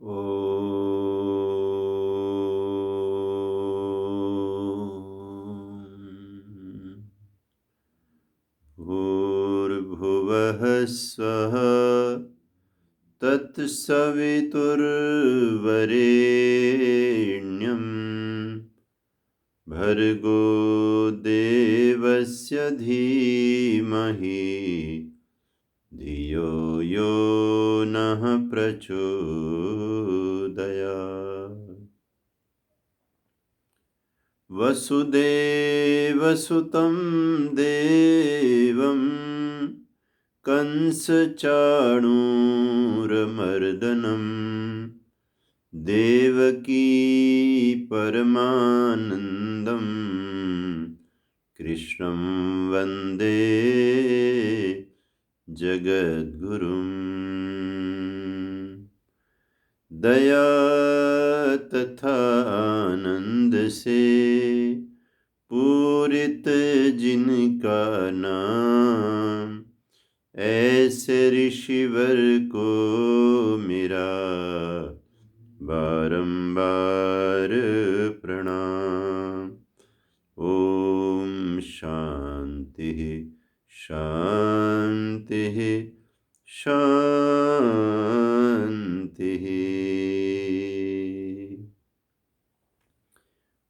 ॐ भूर्भुवः स्वः तत्सवितुर्वरेण्यं भर्गो देवस्य धीमहि धियो यो नः प्रचोदयात्। वसुदेवसुतं देवं कंसचाणूरमर्दनं देवकी परमानन्दं कृष्णं वन्दे जगद्गुरुम्। दया तथा आनंद से पूरित जिनका नाम, ऐसे ऋषिवर को मेरा बारंबार प्रणाम। ओम शांति शांति शांति।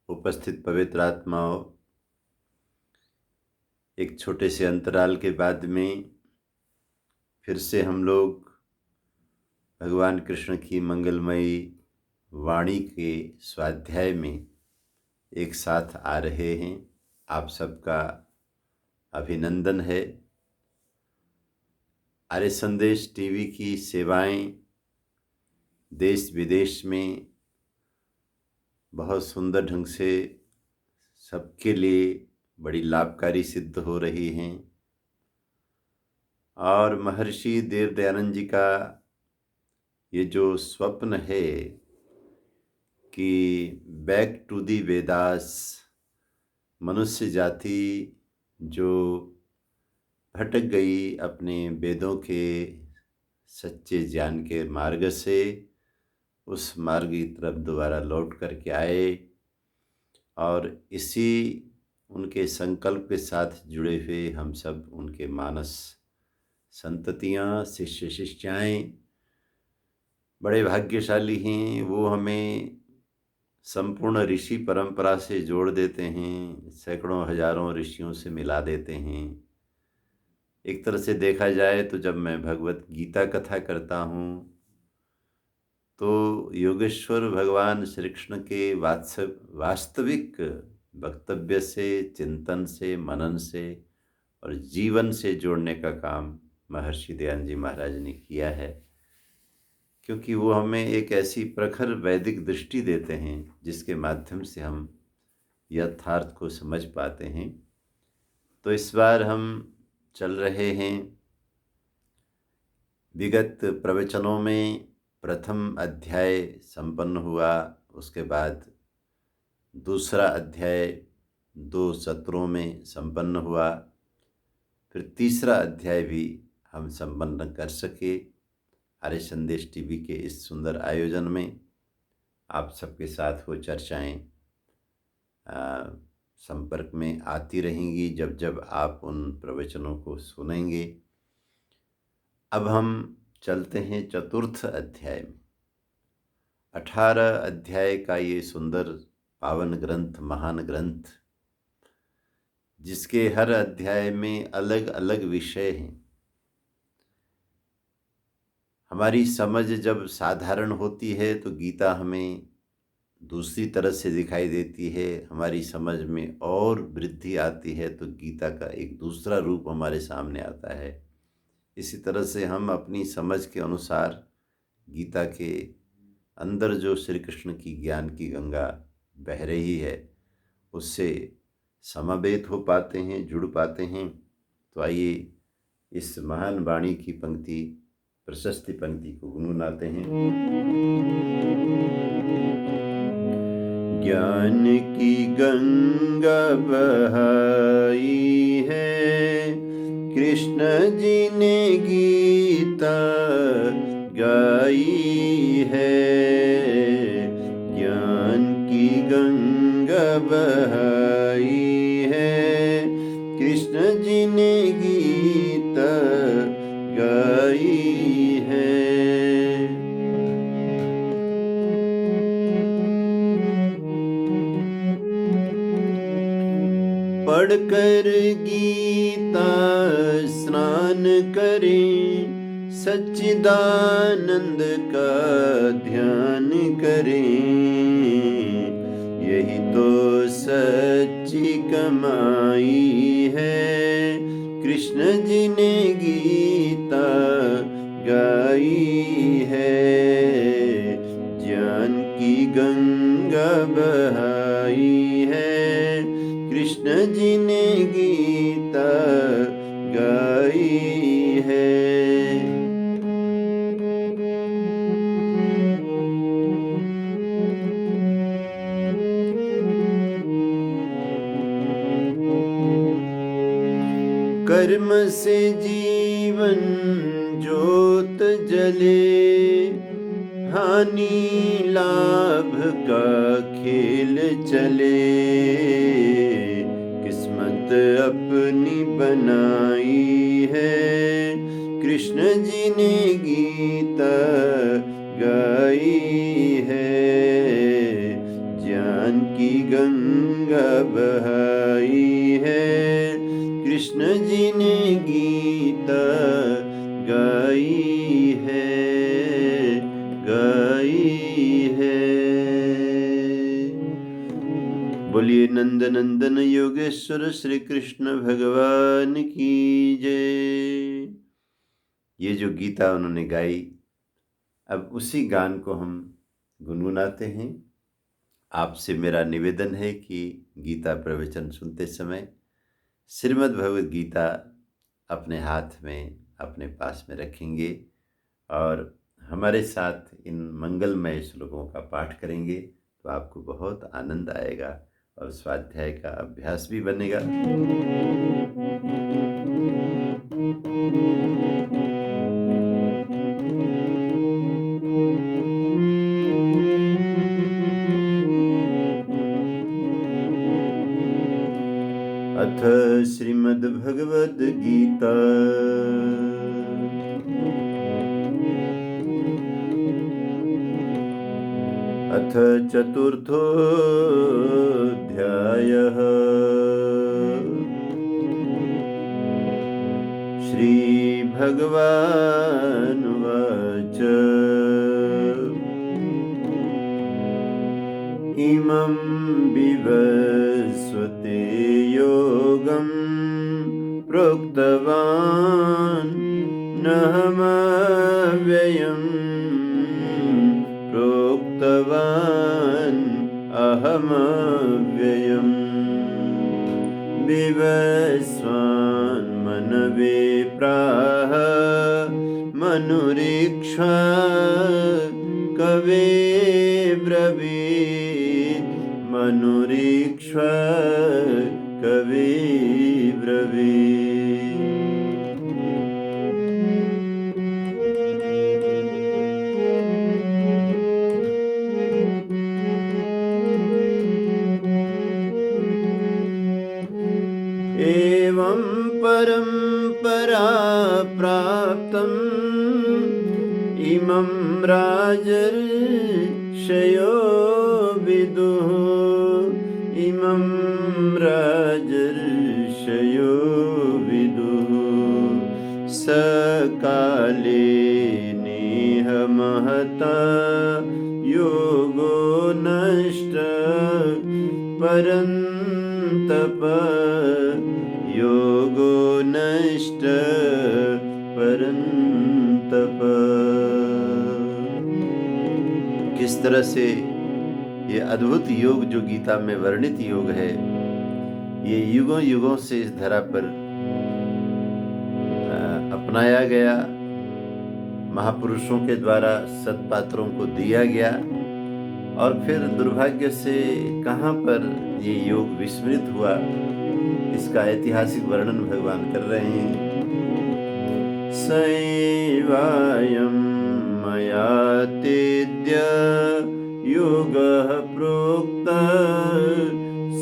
उपस्थित पवित्र आत्माओं, एक छोटे से अंतराल के बाद में फिर से हम लोग भगवान कृष्ण की मंगलमयी वाणी के स्वाध्याय में एक साथ आ रहे हैं। आप सबका अभिनंदन है। आर्य संदेश टीवी की सेवाएं देश विदेश में बहुत सुंदर ढंग से सबके लिए बड़ी लाभकारी सिद्ध हो रही हैं और महर्षि देव दयानंद जी का ये जो स्वप्न है कि बैक टू दी वेदास, मनुष्य जाति जो भटक गई अपने वेदों के सच्चे ज्ञान के मार्ग से, उस मार्ग की तरफ दोबारा लौट करके आए और इसी उनके संकल्प के साथ जुड़े हुए हम सब उनके मानस संततियाँ, शिष्य शिष्याएँ बड़े भाग्यशाली हैं। वो हमें संपूर्ण ऋषि परंपरा से जोड़ देते हैं, सैकड़ों हजारों ऋषियों से मिला देते हैं। एक तरह से देखा जाए तो जब मैं भगवत गीता कथा करता हूँ तो योगेश्वर भगवान श्री कृष्ण के वास्तविक वक्तव्य से, चिंतन से, मनन से और जीवन से जोड़ने का काम महर्षि दयानंद जी महाराज ने किया है, क्योंकि वो हमें एक ऐसी प्रखर वैदिक दृष्टि देते हैं जिसके माध्यम से हम यथार्थ को समझ पाते हैं। तो इस बार हम चल रहे हैं विगत प्रवचनों में प्रथम अध्याय संपन्न हुआ, उसके बाद दूसरा अध्याय 2 सत्रों में संपन्न हुआ, फिर तीसरा अध्याय भी हम संपन्न कर सके। आर्य संदेश टीवी के इस सुंदर आयोजन में आप सबके साथ वो चर्चाएं संपर्क में आती रहेंगी जब जब आप उन प्रवचनों को सुनेंगे। अब हम चलते हैं चतुर्थ अध्याय में। 18 अध्याय का ये सुंदर पावन ग्रंथ, महान ग्रंथ, जिसके हर अध्याय में अलग अलग विषय हैं। हमारी समझ जब साधारण होती है तो गीता हमें दूसरी तरह से दिखाई देती है, हमारी समझ में और वृद्धि आती है तो गीता का एक दूसरा रूप हमारे सामने आता है। इसी तरह से हम अपनी समझ के अनुसार गीता के अंदर जो श्री कृष्ण की ज्ञान की गंगा बह रही है उससे समवेत हो पाते हैं, जुड़ पाते हैं। तो आइए इस महान वाणी की पंक्ति, प्रशस्ति पंक्ति को गुनगुनाते हैं। ज्ञान की गंगा बहाई है, कृष्ण जी ने गीता गाई है। पढ़कर गीता स्नान करें, सच्चिदानंद का ध्यान करें। यही तो सच्ची कमाई है, कृष्ण जी ने गीता गाई है। ज्ञान की गंगा बहाई है, कृष्ण जी ने गीता गाई है। कर्म से जीवन ज्योत जले, हानि लाभ का खेल चले। किस्मत अपनी बनाई है, कृष्ण जी ने गीता गाई है। ज्ञान की गंगा बहाई है, कृष्ण जी ने गीता गाई है, गाई है। बोलिए नंद नंदन योगेश्वर श्री कृष्ण भगवान की जय। ये जो गीता उन्होंने गाई, अब उसी गान को हम गुनगुनाते हैं। आपसे मेरा निवेदन है कि गीता प्रवचन सुनते समय श्रीमद् भगवद गीता अपने हाथ में अपने पास में रखेंगे और हमारे साथ इन मंगलमय श्लोकों का पाठ करेंगे तो आपको बहुत आनंद आएगा और स्वाध्याय का अभ्यास भी बनेगा। अथ श्रीमद्भगवद् गीता अथ चतुर्थोऽध्यायः। श्रीभगवानुवाच इमं विवस्वते योगं प्रोक्तवान् नहमव्ययम् प्रोक्तवान् अहमव्ययम् विवस्वान् मनवे प्राह मनुरीक्ष्वा कवे ब्रवीत् मनुरीक्ष्वा कवे ब्रवीत्। एवं परम्परा प्राप्तम् इमं राजर्षयो विदुः इमं राजर्षयो विदुः सकाले नेह महता योगो नष्ट परन्तप योगो नष्ट परन्तप। किस तरह से ये अद्भुत योग जो गीता में वर्णित योग है, ये युगों युगों से इस धरा पर अपनाया गया, महापुरुषों के द्वारा सत्पात्रों को दिया गया और फिर दुर्भाग्य से कहाँ पर ये योग विस्मृत हुआ, इसका ऐतिहासिक वर्णन भगवान कर रहे हैं। सैवायं मया तेद्य योगः प्रोक्तः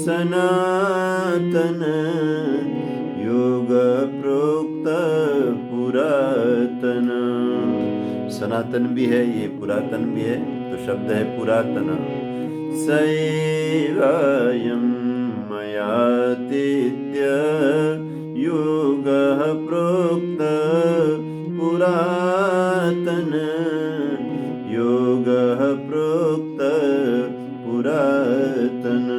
सनातन योगः प्रोक्तः पुरातन। सनातन भी है, ये पुरातन भी है, तो शब्द है पुरातन। सैवायं मया स्यादित्य योगः प्रोक्त पुरातन योगः प्रोक्त पुरातन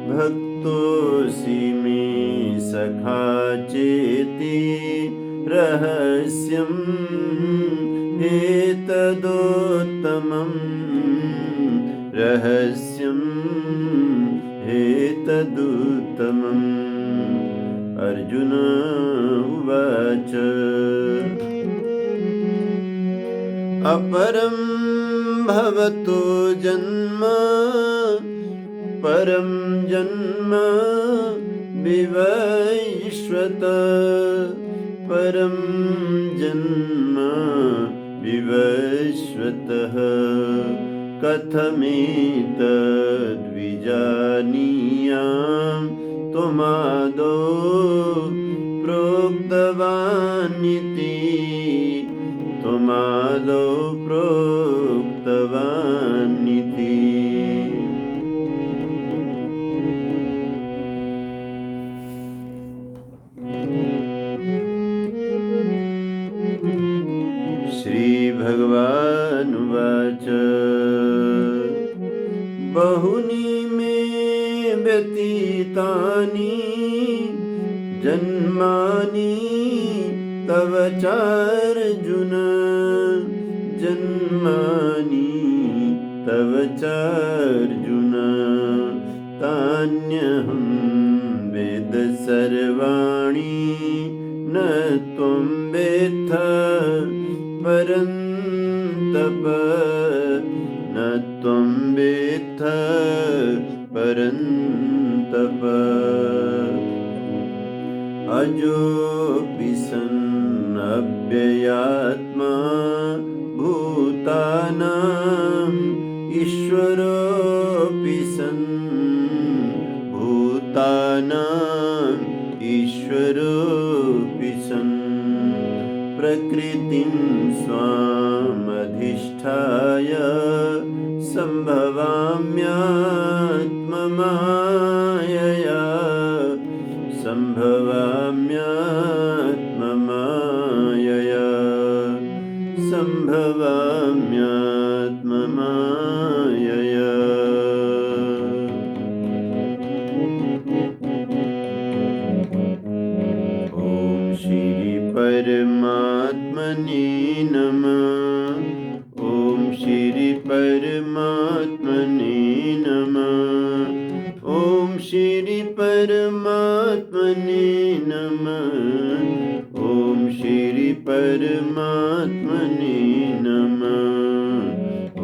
भक्तोऽसि मे सखा चेति रहस्यम् एतदोत्तमम् रहस्यम् एतदुत्तमम् अर्जुन उवाच अपरं भवतो जन्म परं जन्म विवैश्वत परं जन्म विवैश्वतः कथमेतद्विजानीयाम् त्वमादौ प्रोक्तवानिति त्वमादौ प्रोक्तवानिति। श्रीभगवानुवाच बहुनि मे व्यतीतानि जन्मानि तव चार्जुन जन्मानि तव चार्जुन तान्यहं वेद सर्वाणि न त्वं वेत्थ परन्तप न त्वं वेत्थ परन्तप अजोऽपि सन्नव्ययात्मा भूतानाम् ईश्वरोऽपि सन् भूतानाम् ईश्वरोऽपि सन् प्रकृतिं स्वामधिष्ठाय सम्भवाम्यात्ममायया सम्भवाम्यात्ममायया सम्भवाम्यात्ममायया। ॐ श्री परमात्मने नमः। ॐ श्री परमात्मने नमः। ॐ श्री परमात्मने नमः। ॐ श्री परमात्मने नमः।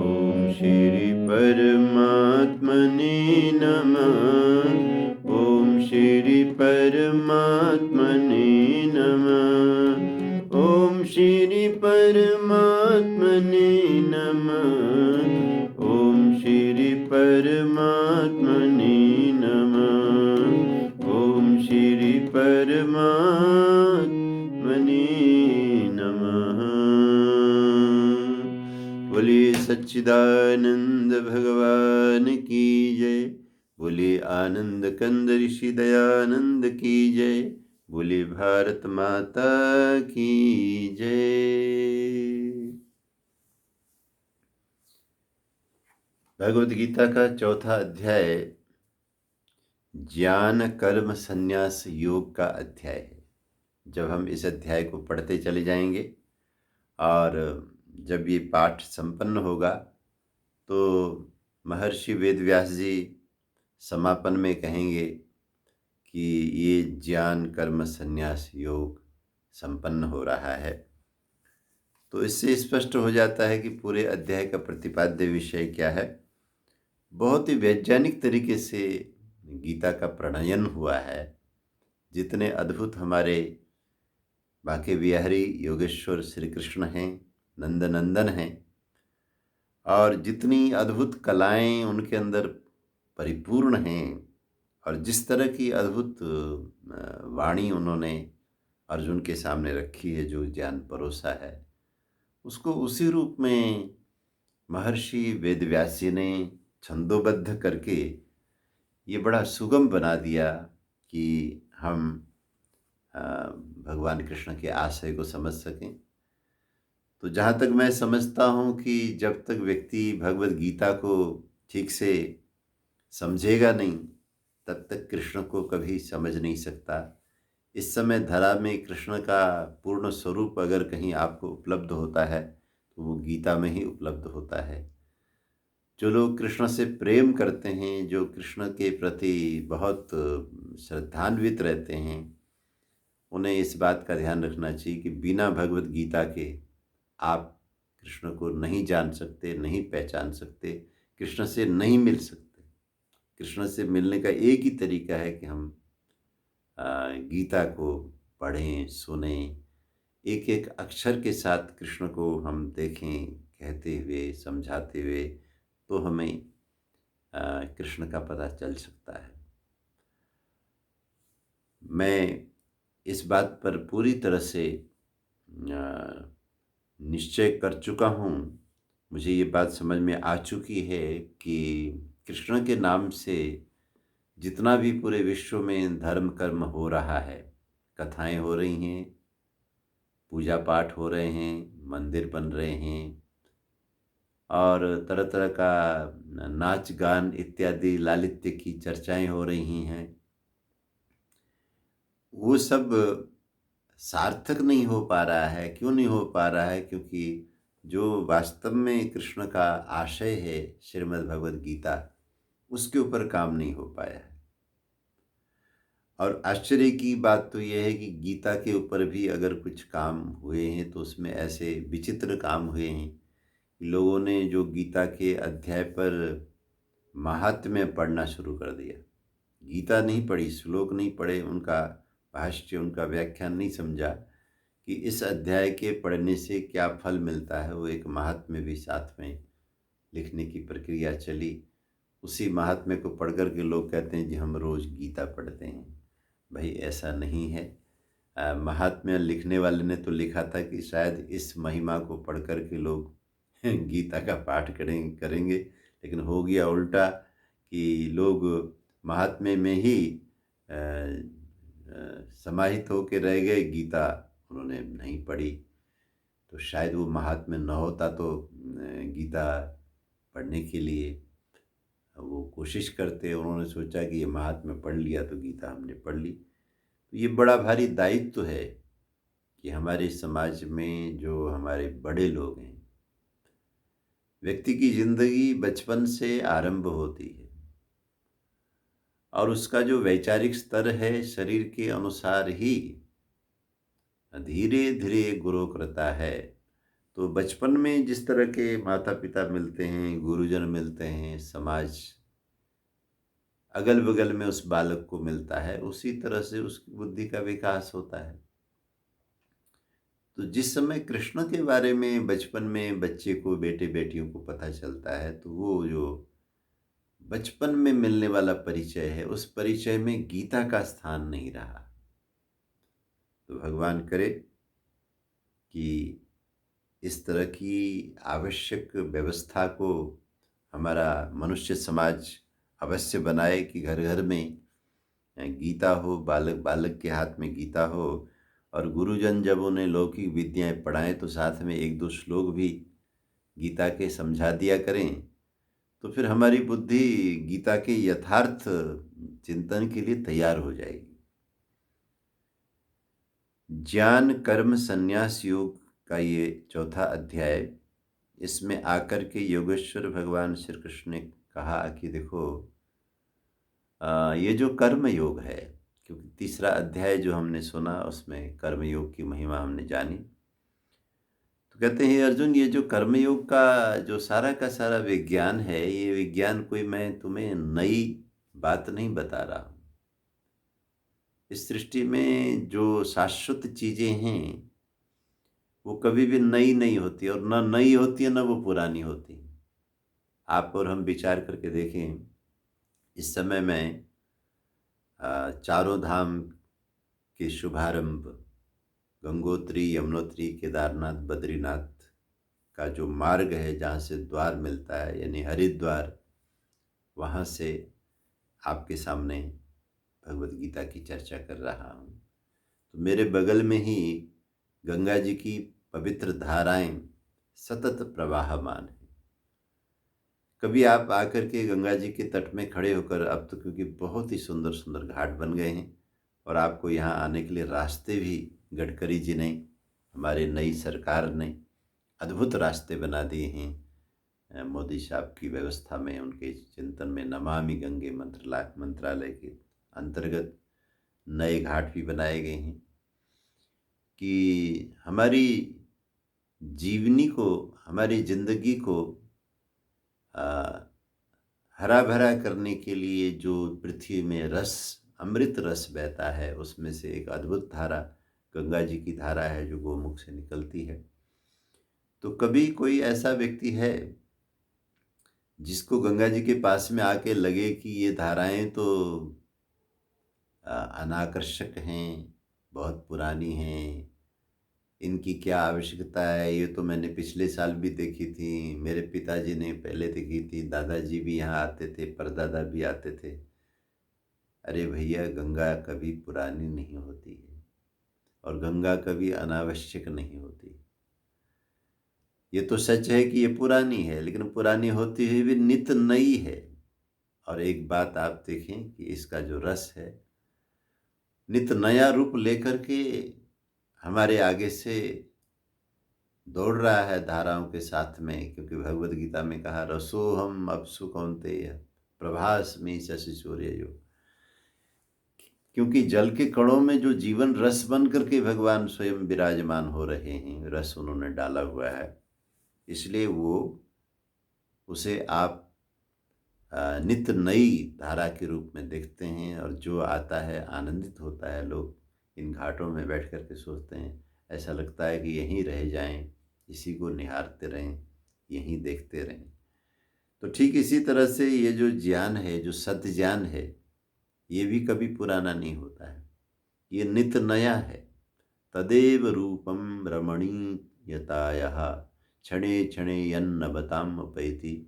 ॐ श्री परमात्मने नमः। ॐ श्री परमात्मने नमः। ॐ श्री परमात्मने नमः। ॐ श्री परमात्मने नमः। ॐ श्री परमात्मने नमः। बोलिए सच्चिदानंद भगवान की जय। बोलिए आनंद कंद ऋषि दयानंद की जय। बोलिए भारत माता की जय। भगवद गीता का चौथा अध्याय ज्ञान कर्म संन्यास योग का अध्याय है। जब हम इस अध्याय को पढ़ते चले जाएंगे और जब ये पाठ संपन्न होगा तो महर्षि वेदव्यास जी समापन में कहेंगे कि ये ज्ञान कर्म संन्यास योग संपन्न हो रहा है। तो इससे स्पष्ट हो जाता है कि पूरे अध्याय का प्रतिपाद्य विषय क्या है। बहुत ही वैज्ञानिक तरीके से गीता का प्रणयन हुआ है। जितने अद्भुत हमारे बाके बिहारी योगेश्वर श्री कृष्ण हैं, नंदनंदन हैं, और जितनी अद्भुत कलाएं उनके अंदर परिपूर्ण हैं, और जिस तरह की अद्भुत वाणी उन्होंने अर्जुन के सामने रखी है, जो ज्ञान परोसा है, उसको उसी रूप में महर्षि वेदव्यास जी ने छंदोबद्ध करके ये बड़ा सुगम बना दिया कि हम भगवान कृष्ण के आशय को समझ सकें। तो जहाँ तक मैं समझता हूँ कि जब तक व्यक्ति भगवद गीता को ठीक से समझेगा नहीं, तब तक कृष्ण को कभी समझ नहीं सकता। इस समय धरा में कृष्ण का पूर्ण स्वरूप अगर कहीं आपको उपलब्ध होता है, तो वो गीता में ही उपलब्ध होता है। जो लोग कृष्ण से प्रेम करते हैं, जो कृष्ण के प्रति बहुत श्रद्धान्वित रहते हैं, उन्हें इस बात का ध्यान रखना चाहिए कि बिना भगवद गीता के आप कृष्ण को नहीं जान सकते, नहीं पहचान सकते, कृष्ण से नहीं मिल सकते। कृष्ण से मिलने का एक ही तरीका है कि हम गीता को पढ़ें, सुनें, एक-एक अक्षर के साथ कृष्ण को हम देखें, कहते हुए, समझाते हुए, तो हमें कृष्ण का पता चल सकता है। मैं इस बात पर पूरी तरह से निश्चय कर चुका हूँ, मुझे ये बात समझ में आ चुकी है कि कृष्ण के नाम से जितना भी पूरे विश्व में धर्म कर्म हो रहा है, कथाएँ हो रही हैं, पूजा पाठ हो रहे हैं, मंदिर बन रहे हैं और तरह-तरह का नाच गान इत्यादि लालित्य की चर्चाएँ हो रही हैं। वो सब सार्थक नहीं हो पा रहा है। क्यों नहीं हो पा रहा है? क्योंकि जो वास्तव में कृष्ण का आशय है श्रीमद् भगवद गीता, उसके ऊपर काम नहीं हो पाया है। और आश्चर्य की बात तो ये है कि गीता के ऊपर भी अगर कुछ काम हुए हैं, तो उसमें ऐसे विचित्र काम हुए हैं कि लोगों ने जो गीता के अध्याय पर माहात्म्य पढ़ना शुरू कर दिया। गीता नहीं पढ़ी, श्लोक नहीं पढ़े, उनका भाष्य, उनका व्याख्यान नहीं समझा कि इस अध्याय के पढ़ने से क्या फल मिलता है। वो एक माहात्म्य भी साथ में लिखने की प्रक्रिया चली। उसी माहात्म्य को पढ़ कर के लोग कहते हैं जी हम रोज़ गीता पढ़ते हैं। भाई ऐसा नहीं है। महात्म्य लिखने वाले ने तो लिखा था कि शायद इस महिमा को पढ़ कर के लोग गीता का पाठ करेंगे, लेकिन हो गया उल्टा कि लोग महात्म्य में ही समाहित होके रह गए, गीता उन्होंने नहीं पढ़ी। तो शायद वो महात्म्य न होता तो गीता पढ़ने के लिए वो कोशिश करते, उन्होंने सोचा कि ये महात्म्य पढ़ लिया तो गीता हमने पढ़ ली। तो ये बड़ा भारी दायित्व है कि हमारे समाज में जो हमारे बड़े लोग हैं, व्यक्ति की ज़िंदगी बचपन से आरंभ होती है और उसका जो वैचारिक स्तर है शरीर के अनुसार ही धीरे-धीरे ग्रो करता है। तो बचपन में जिस तरह के माता-पिता मिलते हैं, गुरुजन मिलते हैं, समाज अगल-बगल में उस बालक को मिलता है, उसी तरह से उसकी बुद्धि का विकास होता है। तो जिस समय कृष्ण के बारे में बचपन में बच्चे को, बेटे-बेटियों को पता चलता है, तो वो जो बचपन में मिलने वाला परिचय है, उस परिचय में गीता का स्थान नहीं रहा। तो भगवान करे कि इस तरह की आवश्यक व्यवस्था को हमारा मनुष्य समाज अवश्य बनाए कि घर-घर में गीता हो, बालक-बालक के हाथ में गीता हो और गुरुजन जब उन्हें लौकिक विद्याएँ पढ़ाएँ तो साथ में 1-2 श्लोक भी गीता के समझा दिया करें, तो फिर हमारी बुद्धि गीता के यथार्थ चिंतन के लिए तैयार हो जाएगी। ज्ञान कर्म संन्यास योग का ये चौथा अध्याय, इसमें आकर के योगेश्वर भगवान श्री कृष्ण ने कहा कि देखो ये जो कर्म योग है, क्योंकि तीसरा अध्याय जो हमने सुना उसमें कर्म योग की महिमा हमने जानी। तो कहते हैं अर्जुन, ये जो कर्म योग का जो सारा का सारा विज्ञान है, ये विज्ञान कोई मैं तुम्हें नई बात नहीं बता रहा हूँ। इस सृष्टि में जो शाश्वत चीज़ें हैं, वो कभी भी नई नहीं होती और ना नई होती है, ना वो पुरानी होती। आप और हम विचार करके देखें, इस समय में चारों धाम के शुभारंभ गंगोत्री, यमुनोत्री, केदारनाथ, बद्रीनाथ का जो मार्ग है, जहाँ से द्वार मिलता है यानी हरिद्वार, वहाँ से आपके सामने भगवद गीता की चर्चा कर रहा हूँ। तो मेरे बगल में ही गंगा जी की पवित्र धाराएं सतत प्रवाहमान हैं। कभी आप आकर के गंगा जी के तट में खड़े होकर, अब तो क्योंकि बहुत ही सुंदर सुंदर घाट बन गए हैं और आपको यहाँ आने के लिए रास्ते भी गडकरी जी ने, हमारी नई सरकार ने अद्भुत रास्ते बना दिए हैं। मोदी साहब की व्यवस्था में, उनके चिंतन में नमामि गंगे मंत्रालय के अंतर्गत नए घाट भी बनाए गए हैं कि हमारी जीवनी को, हमारी जिंदगी को हरा भरा करने के लिए जो पृथ्वी में रस, अमृत रस बहता है, उसमें से एक अद्भुत धारा गंगा जी की धारा है जो गोमुख से निकलती है। तो कभी कोई ऐसा व्यक्ति है जिसको गंगा जी के पास में आके लगे कि ये धाराएं तो अनाकर्षक हैं, बहुत पुरानी हैं, इनकी क्या आवश्यकता है, ये तो मैंने पिछले साल भी देखी थी, मेरे पिताजी ने पहले देखी थी, दादाजी भी यहाँ आते थे, परदादा भी आते थे। अरे भैया, गंगा कभी पुरानी नहीं होती है और गंगा कभी अनावश्यक नहीं होती। ये तो सच है कि ये पुरानी है, लेकिन पुरानी होती हुई भी नित नई है। और एक बात आप देखें कि इसका जो रस है, नित नया रूप लेकर के हमारे आगे से दौड़ रहा है धाराओं के साथ में। क्योंकि भगवद गीता में कहा, रसोहम अप्सु कौन्तेय प्रभास्मि शशिसूर्ययोः। क्योंकि जल के कणों में जो जीवन रस बन करके भगवान स्वयं विराजमान हो रहे हैं, रस उन्होंने डाला हुआ है, इसलिए उसे आप नित नई धारा के रूप में देखते हैं। और जो आता है आनंदित होता है। लोग इन घाटों में बैठ कर के सोचते हैं, ऐसा लगता है कि यहीं रह जाएं, इसी को निहारते रहें, यहीं देखते रहें। तो ठीक इसी तरह से ये जो ज्ञान है, जो सत्य ज्ञान है, ये भी कभी पुराना नहीं होता है, ये नित नया है। तदेव रूपम रमणीयतायः क्षणे क्षणे यन्नवताम पैति।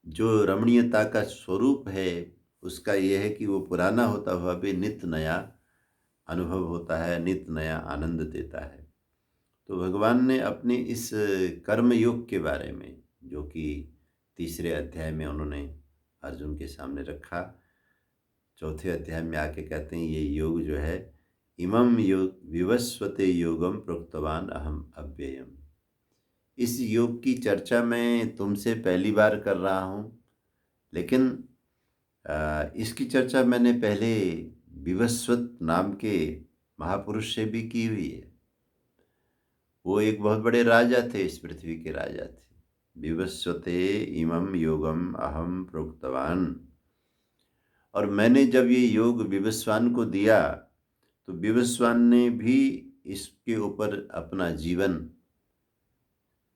जो रमणीयता का स्वरूप है उसका यह है कि वो पुराना होता हुआ भी नित नया अनुभव होता है, नित नया आनंद देता है। तो भगवान ने अपने इस कर्म योग के बारे में, जो कि 3 अध्याय में उन्होंने अर्जुन के सामने रखा, 4 अध्याय में आके कहते हैं ये योग जो है, इमं योग विवस्वते योगम प्रोक्तवान अहम अव्ययम। इस योग की चर्चा मैं तुमसे पहली बार कर रहा हूँ, लेकिन इसकी चर्चा मैंने पहले विवस्वत नाम के महापुरुष से भी की हुई है। वो एक बहुत बड़े राजा थे, इस पृथ्वी के राजा थे। विवस्वते इमं योगम अहम प्रोक्तवान। और मैंने जब ये योग विवस्वान को दिया तो विवस्वान ने भी इसके ऊपर अपना जीवन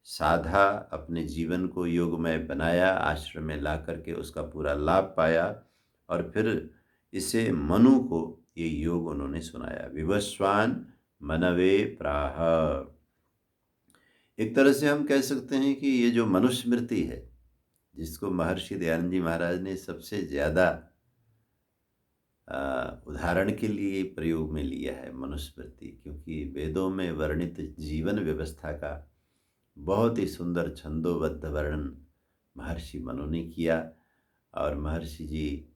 साधा, अपने जीवन को योगमय बनाया, आश्रम में ला करके उसका पूरा लाभ पाया। और फिर इसे मनु को ये योग उन्होंने सुनाया। विवस्वान मनवे प्राह। एक तरह से हम कह सकते हैं कि ये जो मनुस्मृति है, जिसको महर्षि दयानंद जी महाराज ने सबसे ज़्यादा उदाहरण के लिए प्रयोग में लिया है, मनुस्मृति, क्योंकि वेदों में वर्णित जीवन व्यवस्था का बहुत ही सुंदर छंदोबद्ध वर्णन महर्षि मनु ने किया। और महर्षि जी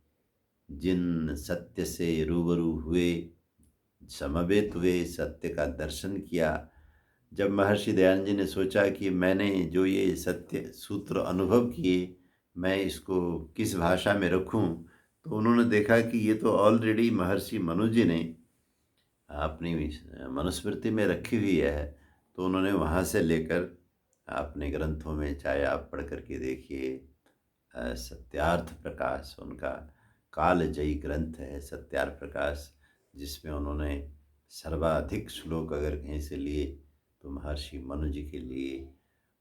जिन सत्य से रूबरू हुए, समवेत हुए, सत्य का दर्शन किया, जब महर्षि दयानंद जी ने सोचा कि मैंने जो ये सत्य सूत्र अनुभव किए, मैं इसको किस भाषा में रखूं, तो उन्होंने देखा कि ये तो ऑलरेडी महर्षि मनु जी ने अपनी मनुस्मृति में रखी हुई है। तो उन्होंने वहाँ से लेकर अपने ग्रंथों में, चाहे आप पढ़ करके देखिए, सत्यार्थ प्रकाश उनका कालजयी ग्रंथ है, सत्यार्थ प्रकाश, जिसमें उन्होंने सर्वाधिक श्लोक अगर कहीं से लिए तो महर्षि मनु जी के लिए।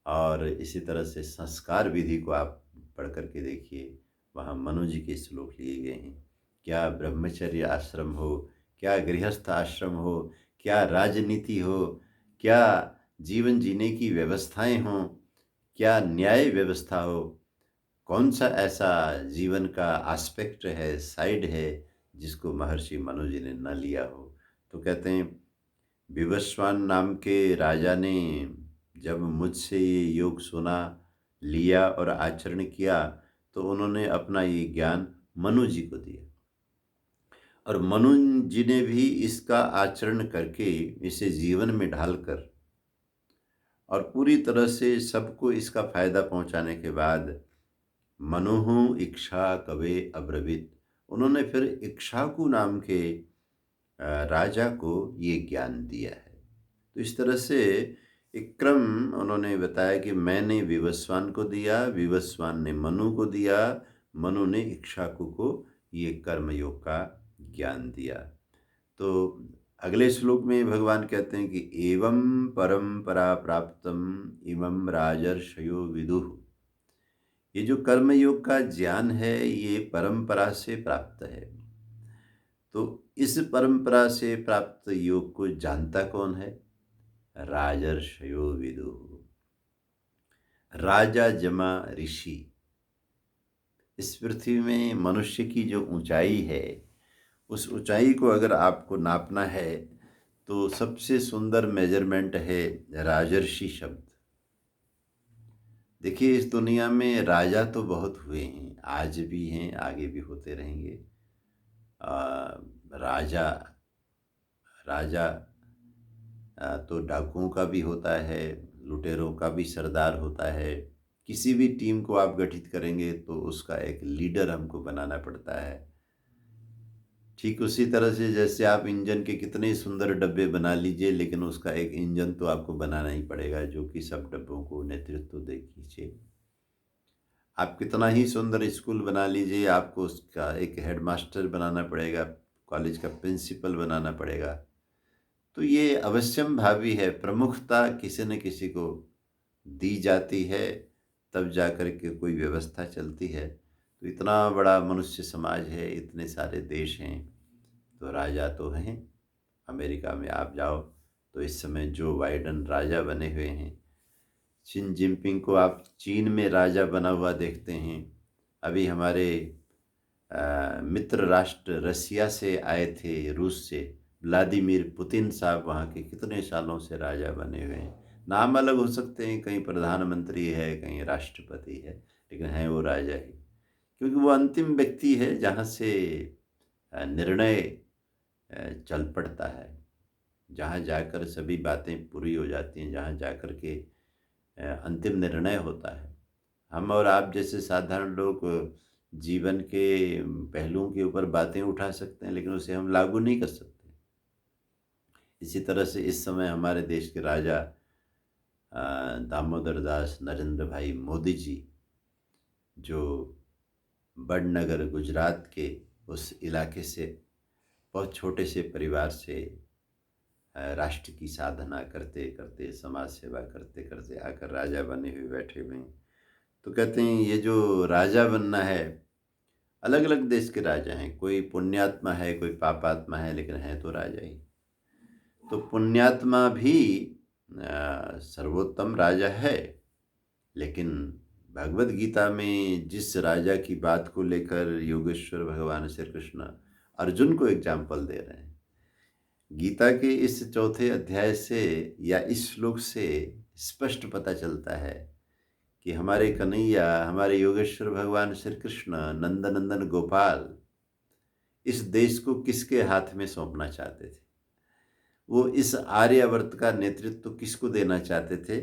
और इसी तरह से संस्कार विधि को आप पढ़ करके देखिए, वहाँ मनु जी के श्लोक लिए गए हैं। क्या ब्रह्मचर्य आश्रम हो, क्या गृहस्थ आश्रम हो, क्या राजनीति हो, क्या जीवन जीने की व्यवस्थाएं हों, क्या न्याय व्यवस्था हो, कौन सा ऐसा जीवन का एस्पेक्ट है, साइड है, जिसको महर्षि मनु जी ने न लिया हो। तो कहते हैं विवस्वान नाम के राजा ने जब मुझसे ये योग सुना, लिया और आचरण किया, तो उन्होंने अपना ये ज्ञान मनु जी को दिया और मनु जी ने भी इसका आचरण करके इसे जीवन में ढालकर और पूरी तरह से सबको इसका फायदा पहुंचाने के बाद मनोहु इक्ष्वा कवे अब्रवीत, उन्होंने फिर इक्ष्वाकु नाम के राजा को ये ज्ञान दिया है। तो इस तरह से एक क्रम उन्होंने बताया कि मैंने विवस्वान को दिया, विवस्वान ने मनु को दिया, मनु ने इक्ष्वाकु को ये कर्मयोग का ज्ञान दिया। तो अगले श्लोक में भगवान कहते हैं कि एवं परंपरा प्राप्तम इमं राजर्षयो विदुः। ये जो कर्मयोग का ज्ञान है ये परंपरा से प्राप्त है। तो इस परंपरा से प्राप्त योग को जानता कौन है? राजर्षयो विदुः। राजा जमा ऋषि। इस पृथ्वी में मनुष्य की जो ऊंचाई है, उस ऊंचाई को अगर आपको नापना है तो सबसे सुंदर मेजरमेंट है राजर्षि शब्द। देखिए इस दुनिया में राजा तो बहुत हुए हैं, आज भी हैं, आगे भी होते रहेंगे। राजा राजा तो डाकुओं का भी होता है, लुटेरों का भी सरदार होता है। किसी भी टीम को आप गठित करेंगे तो उसका एक लीडर हमको बनाना पड़ता है। ठीक उसी तरह से जैसे आप इंजन के कितने सुंदर डब्बे बना लीजिए, लेकिन उसका एक इंजन तो आपको बनाना ही पड़ेगा जो कि सब डब्बों को नेतृत्व दे खींचे। आप कितना ही सुंदर स्कूल बना लीजिए, आपको उसका एक हेडमास्टर बनाना पड़ेगा, कॉलेज का प्रिंसिपल बनाना पड़ेगा। तो ये अवश्यम भावी है, प्रमुखता किसी न किसी को दी जाती है, तब जा कर के कोई व्यवस्था चलती है। तो इतना बड़ा मनुष्य समाज है, इतने सारे देश हैं, तो राजा तो हैं। अमेरिका में आप जाओ तो इस समय जो बाइडन राजा बने हुए हैं, शिन जिनपिंग को आप चीन में राजा बना हुआ देखते हैं। अभी हमारे मित्र राष्ट्र रसिया से आए थे, रूस से, व्लादिमीर पुतिन साहब वहाँ के कितने सालों से राजा बने हुए हैं। नाम अलग हो सकते हैं, कहीं प्रधानमंत्री है, कहीं राष्ट्रपति है, लेकिन हैं वो राजा ही, क्योंकि वो अंतिम व्यक्ति है जहाँ से निर्णय चल पड़ता है, जहाँ जाकर सभी बातें पूरी हो जाती हैं, जहाँ जाकर के अंतिम निर्णय होता है। हम और आप जैसे साधारण लोग जीवन के पहलुओं के ऊपर बातें उठा सकते हैं, लेकिन उसे हम लागू नहीं कर सकते। इसी तरह से इस समय हमारे देश के राजा दामोदर दास नरेंद्र भाई मोदी जी, जो बड़नगर गुजरात के उस इलाके से, बहुत छोटे से परिवार से राष्ट्र की साधना करते करते, समाज सेवा करते करते आकर राजा बने हुए बैठे हुए हैं। तो कहते हैं ये जो राजा बनना है, अलग अलग देश के राजा हैं, कोई पुण्यात्मा है, कोई पापात्मा है, लेकिन है तो राजा ही। तो पुण्यात्मा भी सर्वोत्तम राजा है, लेकिन भगवत गीता में जिस राजा की बात को लेकर योगेश्वर भगवान श्री कृष्ण अर्जुन को एग्जाम्पल दे रहे हैं, गीता के इस चौथे अध्याय से या इस श्लोक से स्पष्ट पता चलता है कि हमारे कन्हैया, हमारे योगेश्वर भगवान श्री कृष्ण नंदनंदन गोपाल इस देश को किसके हाथ में सौंपना चाहते थे। वो इस आर्यावर्त का नेतृत्व किसको देना चाहते थे?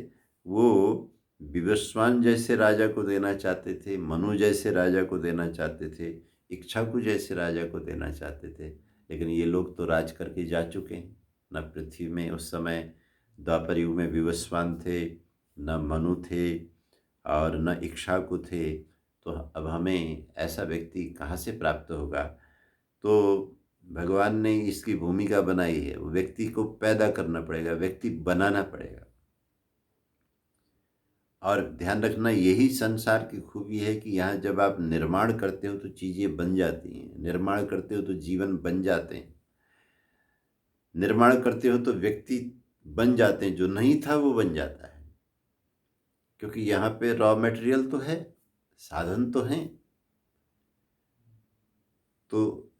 वो विवस्वान जैसे राजा को देना चाहते थे, मनु जैसे राजा को देना चाहते थे, इक्ष्वाकु जैसे राजा को देना चाहते थे। लेकिन ये लोग तो राज करके जा चुके हैं। न पृथ्वी में उस समय द्वापर युग में विवस्वान थे, न मनु थे और न इक्ष्वाकु थे। तो अब हमें ऐसा व्यक्ति कहाँ से प्राप्त होगा? तो भगवान ने इसकी भूमिका बनाई है, वो व्यक्ति को पैदा करना पड़ेगा, व्यक्ति बनाना पड़ेगा। और ध्यान रखना, यही संसार की खूबी है कि यहाँ जब आप निर्माण करते हो तो चीज़ें बन जाती हैं, निर्माण करते हो तो जीवन बन जाते हैं, निर्माण करते हो तो व्यक्ति बन जाते हैं, जो नहीं था वो बन जाता है। क्योंकि यहाँ पे रॉ मटेरियल तो है, साधन तो हैं, तो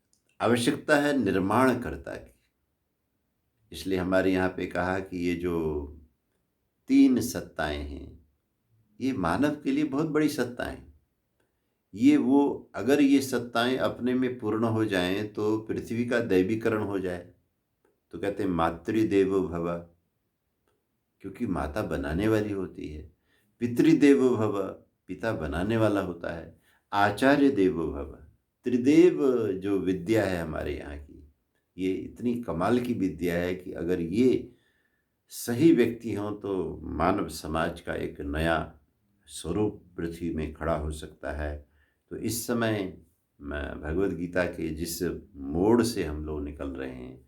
आवश्यकता है निर्माणकर्ता की। इसलिए हमारे यहाँ पे कहा कि ये जो 3 सत्ताएँ हैं, ये मानव के लिए बहुत बड़ी सत्ताएँ हैं। ये वो अगर ये सत्ताएँ अपने में पूर्ण हो जाएँ तो पृथ्वी का दैवीकरण हो जाए। तो कहते हैं मातृदेवो भव, क्योंकि माता बनाने वाली होती है। पितृदेवो भव, पिता बनाने वाला होता है। आचार्य देवो भव, त्रिदेव जो विद्या है हमारे यहाँ की, ये इतनी कमाल की विद्या है कि अगर ये सही व्यक्ति हों तो मानव समाज का एक नया स्वरूप पृथ्वी में खड़ा हो सकता है। तो इस समय मैं भगवद गीता के जिस मोड़ से हम लोग निकल रहे हैं,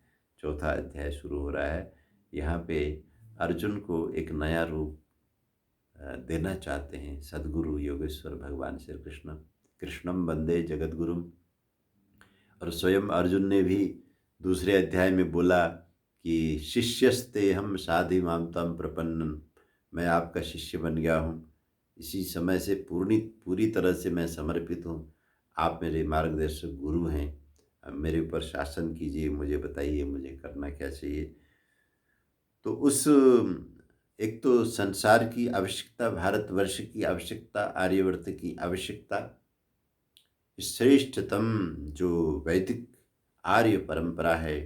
चौथा अध्याय शुरू हो रहा है, यहाँ पे अर्जुन को एक नया रूप देना चाहते हैं सद्गुरु योगेश्वर भगवान श्री कृष्ण। कृष्णम वंदे जगद्गुरुम। और स्वयं अर्जुन ने भी दूसरे अध्याय में बोला कि शिष्यस्ते हम साधि माम तम प्रपन्नम, मैं आपका शिष्य बन गया हूँ, इसी समय से पूरी तरह से मैं समर्पित हूँ। आप मेरे मार्गदर्शक गुरु हैं, अब मेरे ऊपर शासन कीजिए, मुझे बताइए मुझे करना क्या चाहिए। तो उस एक तो संसार की आवश्यकता, भारतवर्ष की आवश्यकता, आर्यवर्त की आवश्यकता, श्रेष्ठतम जो वैदिक आर्य परंपरा है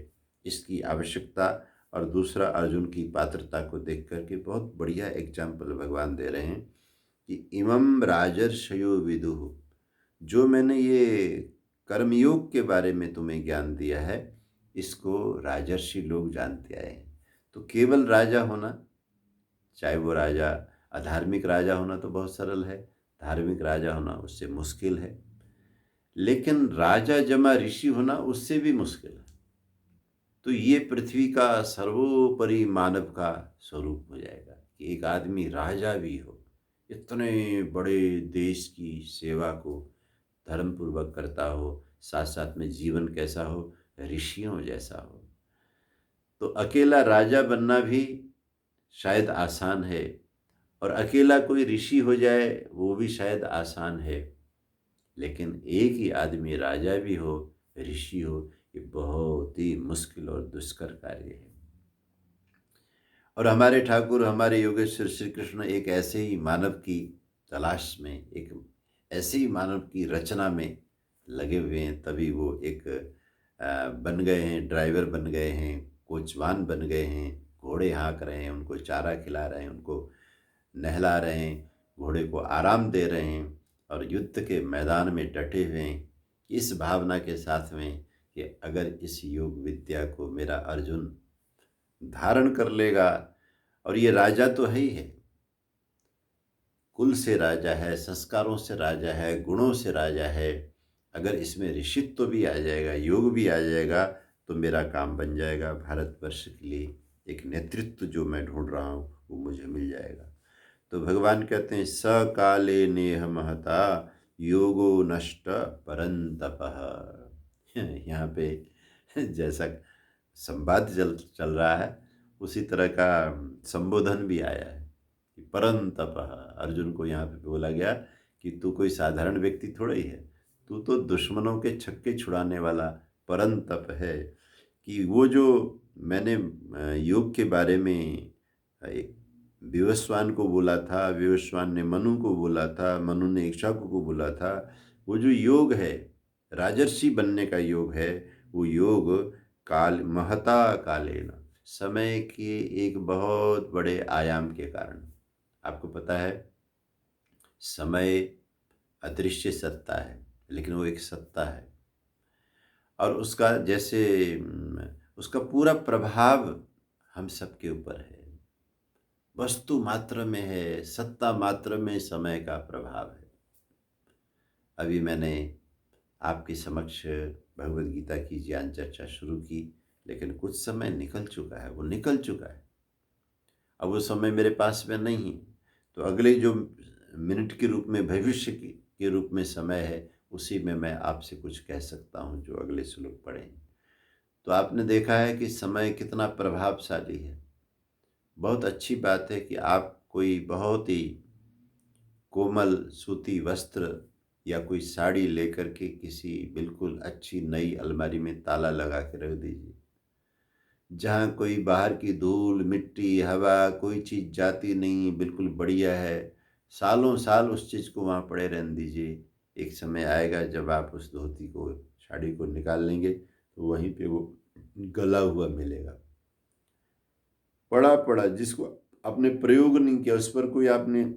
इसकी आवश्यकता, और दूसरा अर्जुन की पात्रता को देख करके बहुत बढ़िया एग्जाम्पल भगवान दे रहे हैं कि इमं राजर्षयो विदुः, जो मैंने ये कर्मयोग के बारे में तुम्हें ज्ञान दिया है इसको राजर्षि लोग जानते आए हैं। तो केवल राजा होना, चाहे वो राजा अधार्मिक राजा होना तो बहुत सरल है, धार्मिक राजा होना उससे मुश्किल है, लेकिन राजा जमा ऋषि होना उससे भी मुश्किल है। तो ये पृथ्वी का सर्वोपरि मानव का स्वरूप हो जाएगा कि एक आदमी राजा भी हो, इतने बड़े देश की सेवा को धर्मपूर्वक करता हो, साथ साथ में जीवन कैसा हो, ऋषियों जैसा हो। तो अकेला राजा बनना भी शायद आसान है, और अकेला कोई ऋषि हो जाए वो भी शायद आसान है, लेकिन एक ही आदमी राजा भी हो, ऋषि हो, ये बहुत ही मुश्किल और दुष्कर कार्य है। और हमारे ठाकुर, हमारे योगेश्वर श्री कृष्ण एक ऐसे ही मानव की तलाश में, एक ऐसे ही मानव की रचना में लगे हुए हैं, तभी वो एक बन गए हैं, ड्राइवर बन गए हैं, कोचवान बन गए हैं, घोड़े हाँक रहे हैं, उनको चारा खिला रहे हैं, उनको नहला रहे हैं, घोड़े को आराम दे रहे हैं, और युद्ध के मैदान में डटे हुए हैं इस भावना के साथ में कि अगर इस योग विद्या को मेरा अर्जुन धारण कर लेगा, और ये राजा तो है ही है, कुल से राजा है, संस्कारों से राजा है, गुणों से राजा है, अगर इसमें ऋषित्व भी आ जाएगा, योग भी आ जाएगा, तो मेरा काम बन जाएगा। भारतवर्ष के लिए एक नेतृत्व जो मैं ढूंढ रहा हूँ वो मुझे मिल जाएगा। तो भगवान कहते हैं सकाले नेह महता योगो नष्ट परंतपः। यहाँ पे जैसा संवाद चल रहा है उसी तरह का संबोधन भी आया है कि परंतपः। अर्जुन को यहाँ पे बोला गया कि तू कोई साधारण व्यक्ति थोड़ा ही है, तू तो दुश्मनों के छक्के छुड़ाने वाला परंतप है। कि वो जो मैंने योग के बारे में विवस्वान को बोला था, विवस्वान ने मनु को बोला था, मनु ने इक्ष्वाकु को बोला था, वो जो योग है, राजर्षि बनने का योग है, वो योग काल महता कालेन, समय के एक बहुत बड़े आयाम के कारण। आपको पता है समय अदृश्य सत्ता है, लेकिन वो एक सत्ता है, और उसका जैसे उसका पूरा प्रभाव हम सबके ऊपर है। वस्तु मात्र में है, सत्ता मात्र में समय का प्रभाव है। अभी मैंने आपके समक्ष भगवद गीता की ज्ञान चर्चा शुरू की, लेकिन कुछ समय निकल चुका है, वो निकल चुका है, अब वो समय मेरे पास में नहीं। तो अगले जो मिनट के रूप में, भविष्य के रूप में समय है, उसी में मैं आपसे कुछ कह सकता हूँ जो अगले श्लोक पढ़ें। तो आपने देखा है कि समय कितना प्रभावशाली है। बहुत अच्छी बात है कि आप कोई बहुत ही कोमल सूती वस्त्र या कोई साड़ी लेकर के किसी बिल्कुल अच्छी नई अलमारी में ताला लगा के रख दीजिए। जहाँ कोई बाहर की धूल, मिट्टी, हवा कोई चीज़ जाती नहीं, बिल्कुल बढ़िया है। सालों साल उस चीज़ को वहाँ पड़े रहने दीजिए। एक समय आएगा जब आप उस धोती को, साड़ी को निकाल लेंगे तो वहीं पे वो गला हुआ मिलेगा। पड़ा-पड़ा जिसको आपने प्रयोग नहीं किया, उस पर कोई आपने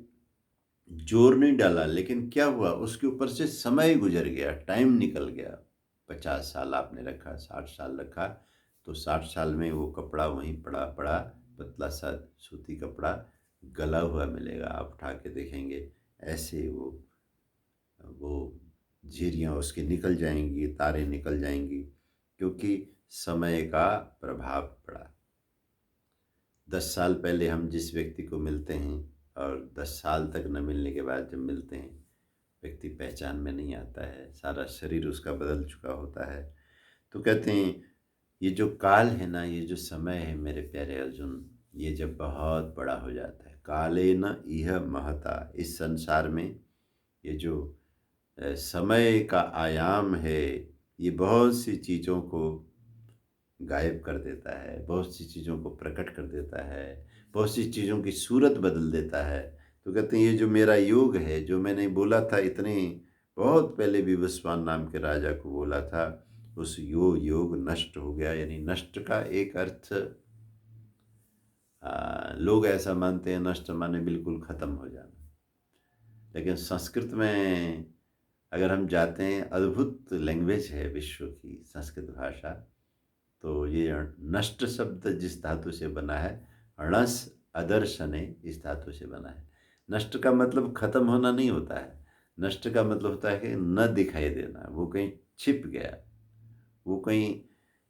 जोर नहीं डाला, लेकिन क्या हुआ उसके ऊपर से समय गुज़र गया, टाइम निकल गया। 50 साल आपने रखा, 60 साल रखा, तो 60 साल में वो कपड़ा वहीं पड़ा-पड़ा पतला-सा सूती कपड़ा गला हुआ मिलेगा। आप उठा के देखेंगे, ऐसे वो झिर्रियाँ उसकी निकल जाएँगी, तारें निकल जाएँगी, क्योंकि समय का प्रभाव पड़ा। 10 साल पहले हम जिस व्यक्ति को मिलते हैं और 10 साल तक न मिलने के बाद जब मिलते हैं, व्यक्ति पहचान में नहीं आता है, सारा शरीर उसका बदल चुका होता है। तो कहते हैं ये जो काल है ना, ये जो समय है मेरे प्यारे अर्जुन, ये जब बहुत बड़ा हो जाता है, कालेन इह महता, इस संसार में ये जो समय का आयाम है, ये बहुत सी चीज़ों को गायब कर देता है, बहुत सी चीज़ों को प्रकट कर देता है, बहुत सी चीज़ों की सूरत बदल देता है। तो कहते हैं ये जो मेरा योग है, जो मैंने बोला था इतने बहुत पहले विवस्वान नाम के राजा को बोला था, उस योग नष्ट हो गया। यानी नष्ट का एक अर्थ लोग ऐसा मानते हैं, नष्ट माने बिल्कुल ख़त्म हो जाना। लेकिन संस्कृत में अगर हम जाते हैं, अद्भुत लैंग्वेज है विश्व की संस्कृत भाषा। तो ये नष्ट शब्द जिस धातु से बना है, णस अदर्शने, इस धातु से बना है। नष्ट का मतलब खत्म होना नहीं होता है। नष्ट का मतलब होता है कि न दिखाई देना, वो कहीं छिप गया, वो कहीं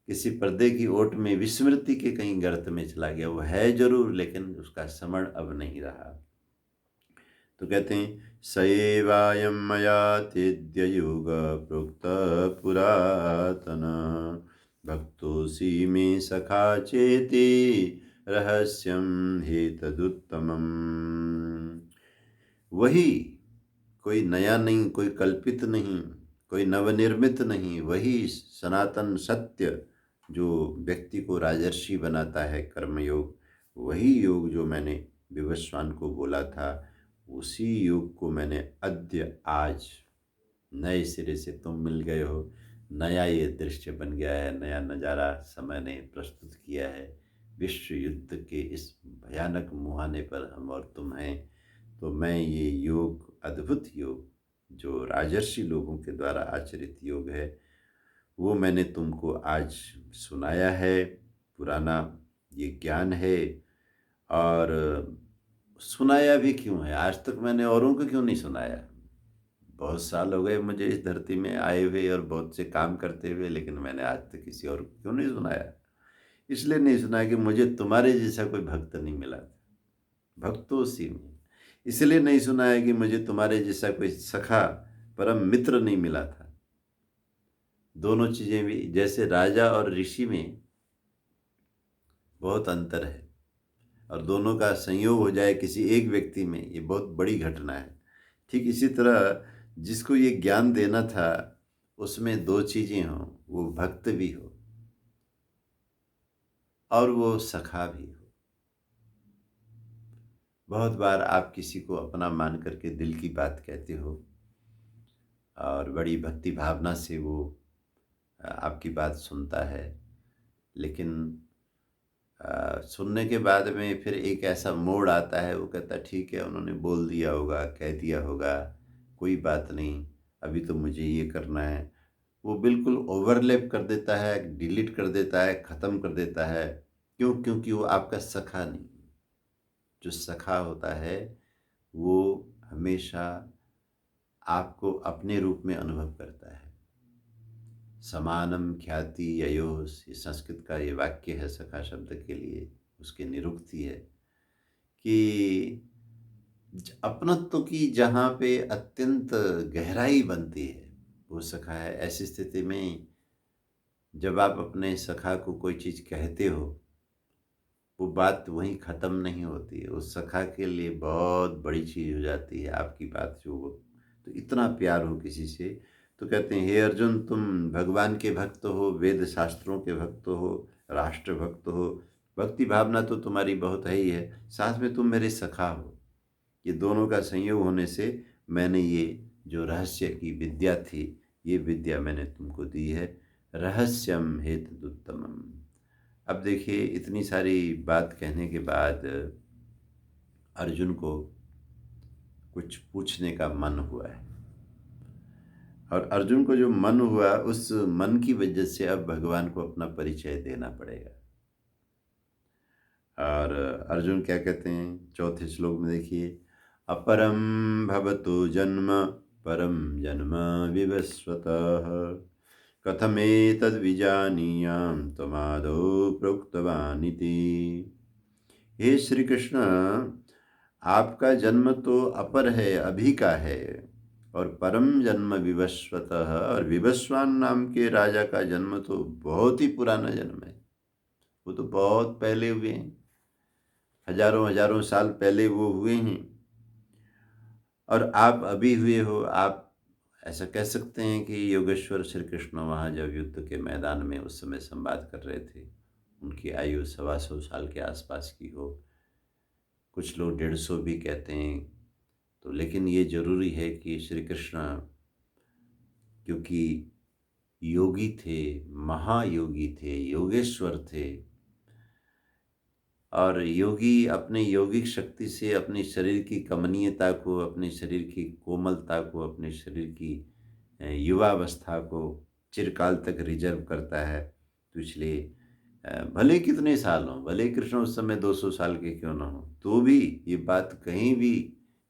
किसी पर्दे की ओट में विस्मृति के कहीं गर्त में चला गया। वो है जरूर, लेकिन उसका समण अब नहीं रहा। तो कहते हैं सएवायं मया तेद्य युग प्रोक्त पुरातन, भक्तोऽसि मे सखा चेति रहस्यं हेतदुत्तमम्। वही, कोई नया नहीं, कोई कल्पित नहीं, कोई नवनिर्मित नहीं, वही सनातन सत्य जो व्यक्ति को राजर्षि बनाता है, कर्मयोग, वही योग जो मैंने विवस्वान को बोला था, उसी योग को मैंने अद्य आज नए सिरे से तुम मिल गए हो, नया ये दृश्य बन गया है, नया नज़ारा समय ने प्रस्तुत किया है। विश्व युद्ध के इस भयानक मुहाने पर हम और तुम हैं। तो मैं ये योग, अद्भुत योग जो राजर्षि लोगों के द्वारा आचरित योग है, वो मैंने तुमको आज सुनाया है। पुराना ये ज्ञान है, और सुनाया भी क्यों है, आज तक मैंने औरों को क्यों नहीं सुनाया। बहुत साल हो गए मुझे इस धरती में आए हुए और बहुत से काम करते हुए, लेकिन मैंने आज तक किसी और को क्यों नहीं सुनाया। इसलिए नहीं सुनाया कि मुझे तुम्हारे जैसा कोई भक्त नहीं मिला था, भक्तों सी में। इसलिए नहीं सुनाया कि मुझे तुम्हारे जैसा कोई सखा परम मित्र नहीं मिला था। दोनों चीज़ें भी, जैसे राजा और ऋषि में बहुत अंतर है, और दोनों का संयोग हो जाए किसी एक व्यक्ति में, ये बहुत बड़ी घटना है। ठीक इसी तरह जिसको ये ज्ञान देना था, उसमें दो चीज़ें हों, वो भक्त भी हो और वो सखा भी हो। बहुत बार आप किसी को अपना मान करके दिल की बात कहते हो, और बड़ी भक्ति भावना से वो आपकी बात सुनता है, लेकिन सुनने के बाद में फिर एक ऐसा मोड़ आता है, वो कहता है ठीक है, उन्होंने बोल दिया होगा, कह दिया होगा, कोई बात नहीं, अभी तो मुझे ये करना है। वो बिल्कुल ओवरलैप कर देता है, डिलीट कर देता है, ख़त्म कर देता है। क्यों? क्योंकि वो आपका सखा नहीं। जो सखा होता है वो हमेशा आपको अपने रूप में अनुभव करता है। समानम ख्याति ययोः, ये संस्कृत का ये वाक्य है सखा शब्द के लिए, उसकी निरुक्ति है कि अपनत्व की जहाँ पे अत्यंत गहराई बनती है, वो सखा है। ऐसी स्थिति में जब आप अपने सखा को कोई चीज़ कहते हो, वो बात वहीं ख़त्म नहीं होती है, उस सखा के लिए बहुत बड़ी चीज़ हो जाती है आपकी बात जो वो तो इतना प्यार हो किसी से, तो कहते हैं हे अर्जुन, तुम भगवान के भक्त हो, वेद शास्त्रों के भक्त हो, राष्ट्र भक्त हो, भक्ति भावना तो तुम्हारी बहुत है ही है, साथ में तुम मेरे सखा हो। ये दोनों का संयोग होने से मैंने ये जो रहस्य की विद्या थी, ये विद्या मैंने तुमको दी है। रहस्यम हेतुत्तमम। अब देखिए, इतनी सारी बात कहने के बाद अर्जुन को कुछ पूछने का मन हुआ है, और अर्जुन को जो मन हुआ, उस मन की वजह से अब भगवान को अपना परिचय देना पड़ेगा। और अर्जुन क्या कहते हैं चौथे श्लोक में, देखिए, अपरम भवतो जन्म परम जन्म विवस्वतः कथमेतद्विजानीयां त्वमादौ प्रोक्तवानिति। हे श्री कृष्ण, आपका जन्म तो अपर है, अभी का है, और परम जन्म विवस्वतः, और विवस्वान नाम के राजा का जन्म तो बहुत ही पुराना जन्म है, वो तो बहुत पहले हुए हैं, हजारों हजारों साल पहले वो हुए हैं, और आप अभी हुए हो। आप ऐसा कह सकते हैं कि योगेश्वर श्री कृष्ण वहाँ जब युद्ध के मैदान में उस समय संवाद कर रहे थे, उनकी आयु 125 साल के आसपास की हो, कुछ लोग 150 भी कहते हैं। तो लेकिन ये जरूरी है कि श्री कृष्ण क्योंकि योगी थे, महायोगी थे, योगेश्वर थे, और योगी अपने यौगिक शक्ति से अपने शरीर की कमनीयता को, अपने शरीर की कोमलता को, अपने शरीर की युवावस्था को चिरकाल तक रिजर्व करता है। तो इसलिए भले कितने साल हों, भले कृष्ण उस समय 200 साल के क्यों ना हो, तो भी ये बात कहीं भी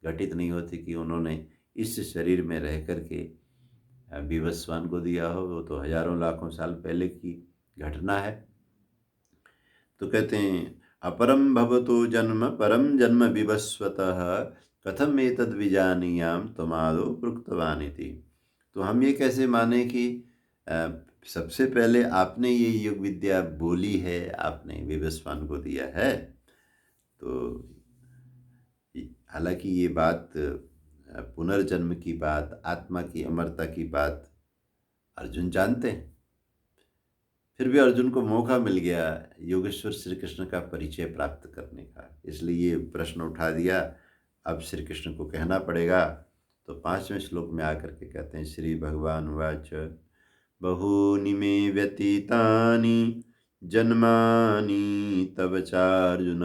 घटित नहीं होती कि उन्होंने इस शरीर में रह करके विवस्वान को दिया हो। वो तो हजारों लाखों साल पहले की घटना है। तो कहते हैं अपरम भवतो जन्म परम जन्म विवस्वतः कथम एतद् विजानीयाम त्वमादौ प्रोक्तवानिति। तो हम ये कैसे माने कि सबसे पहले आपने ये योग विद्या बोली है, आपने विवस्वान को दिया है। तो हालांकि ये बात पुनर्जन्म की बात, आत्मा की अमरता की बात अर्जुन जानते हैं, फिर भी अर्जुन को मौका मिल गया योगेश्वर श्री कृष्ण का परिचय प्राप्त करने का, इसलिए ये प्रश्न उठा दिया। अब श्री कृष्ण को कहना पड़ेगा। तो 5वें श्लोक में आकर के कहते हैं, श्री भगवान वाच बहूनि मे व्यतीतानि जन्मानि तव चार्जुन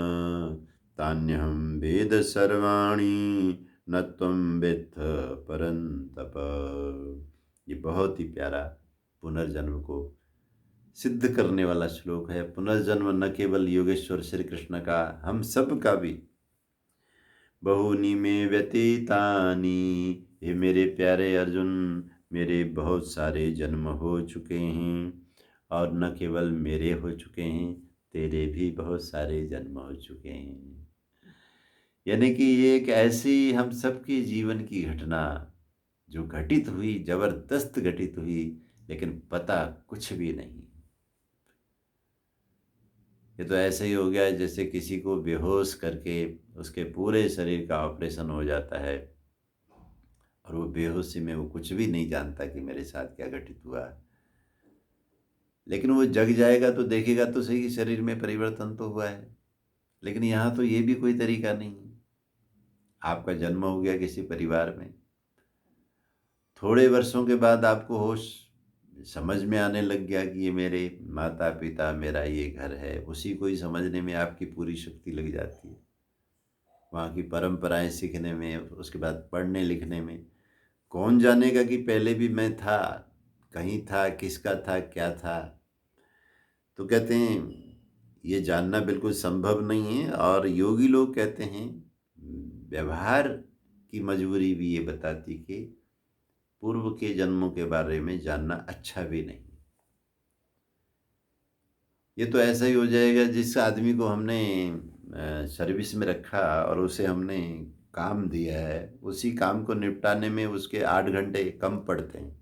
तान्यहं वेद सर्वाणि न त्वं वेत्थ परन्तप। ये बहुत ही प्यारा पुनर्जन्म को सिद्ध करने वाला श्लोक है। पुनर्जन्म न केवल योगेश्वर श्री कृष्ण का, हम सब का भी। बहूनि में व्यतीतानि, ये मेरे प्यारे अर्जुन, मेरे बहुत सारे जन्म हो चुके हैं, और न केवल मेरे हो चुके हैं, तेरे भी बहुत सारे जन्म हो चुके हैं। यानी कि ये एक ऐसी हम सबकी जीवन की घटना जो घटित हुई, जबरदस्त घटित हुई, लेकिन पता कुछ भी नहीं। ये तो ऐसे ही हो गया जैसे किसी को बेहोश करके उसके पूरे शरीर का ऑपरेशन हो जाता है, और वो बेहोशी में वो कुछ भी नहीं जानता कि मेरे साथ क्या घटित हुआ। लेकिन वो जग जाएगा तो देखेगा तो सही कि शरीर में परिवर्तन तो हुआ है। लेकिन यहाँ तो ये भी कोई तरीका नहीं। आपका जन्म हो गया किसी परिवार में, थोड़े वर्षों के बाद आपको होश समझ में आने लग गया कि ये मेरे माता पिता, मेरा ये घर है, उसी को ही समझने में आपकी पूरी शक्ति लग जाती है, वहाँ की परंपराएं सीखने में, उसके बाद पढ़ने लिखने में। कौन जानेगा कि पहले भी मैं था, कहीं था, किसका था, क्या था। तो कहते हैं ये जानना बिल्कुल संभव नहीं है, और योगी लोग कहते हैं व्यवहार की मजबूरी भी ये बताती कि पूर्व के जन्मों के बारे में जानना अच्छा भी नहीं। ये तो ऐसा ही हो जाएगा जिस आदमी को हमने सर्विस में रखा और उसे हमने काम दिया है, उसी काम को निपटाने में उसके 8 घंटे कम पड़ते हैं।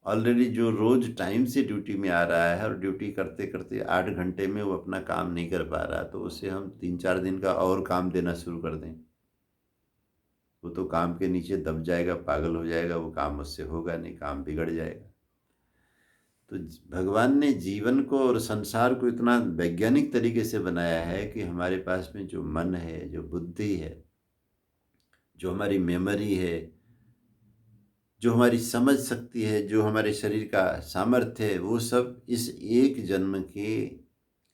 ऑलरेडी जो रोज टाइम से ड्यूटी में आ रहा है और ड्यूटी करते करते 8 घंटे में वो अपना काम नहीं कर पा रहा, तो उसे हम 3-4 दिन का और काम देना शुरू कर दें, वो तो काम के नीचे दब जाएगा, पागल हो जाएगा, वो काम उससे होगा नहीं, काम बिगड़ जाएगा। तो भगवान ने जीवन को और संसार को इतना वैज्ञानिक तरीके से बनाया है कि हमारे पास में जो मन है, जो बुद्धि है, जो हमारी मेमोरी है, जो हमारी समझ शक्ति है, जो हमारे शरीर का सामर्थ्य है, वो सब इस एक जन्म के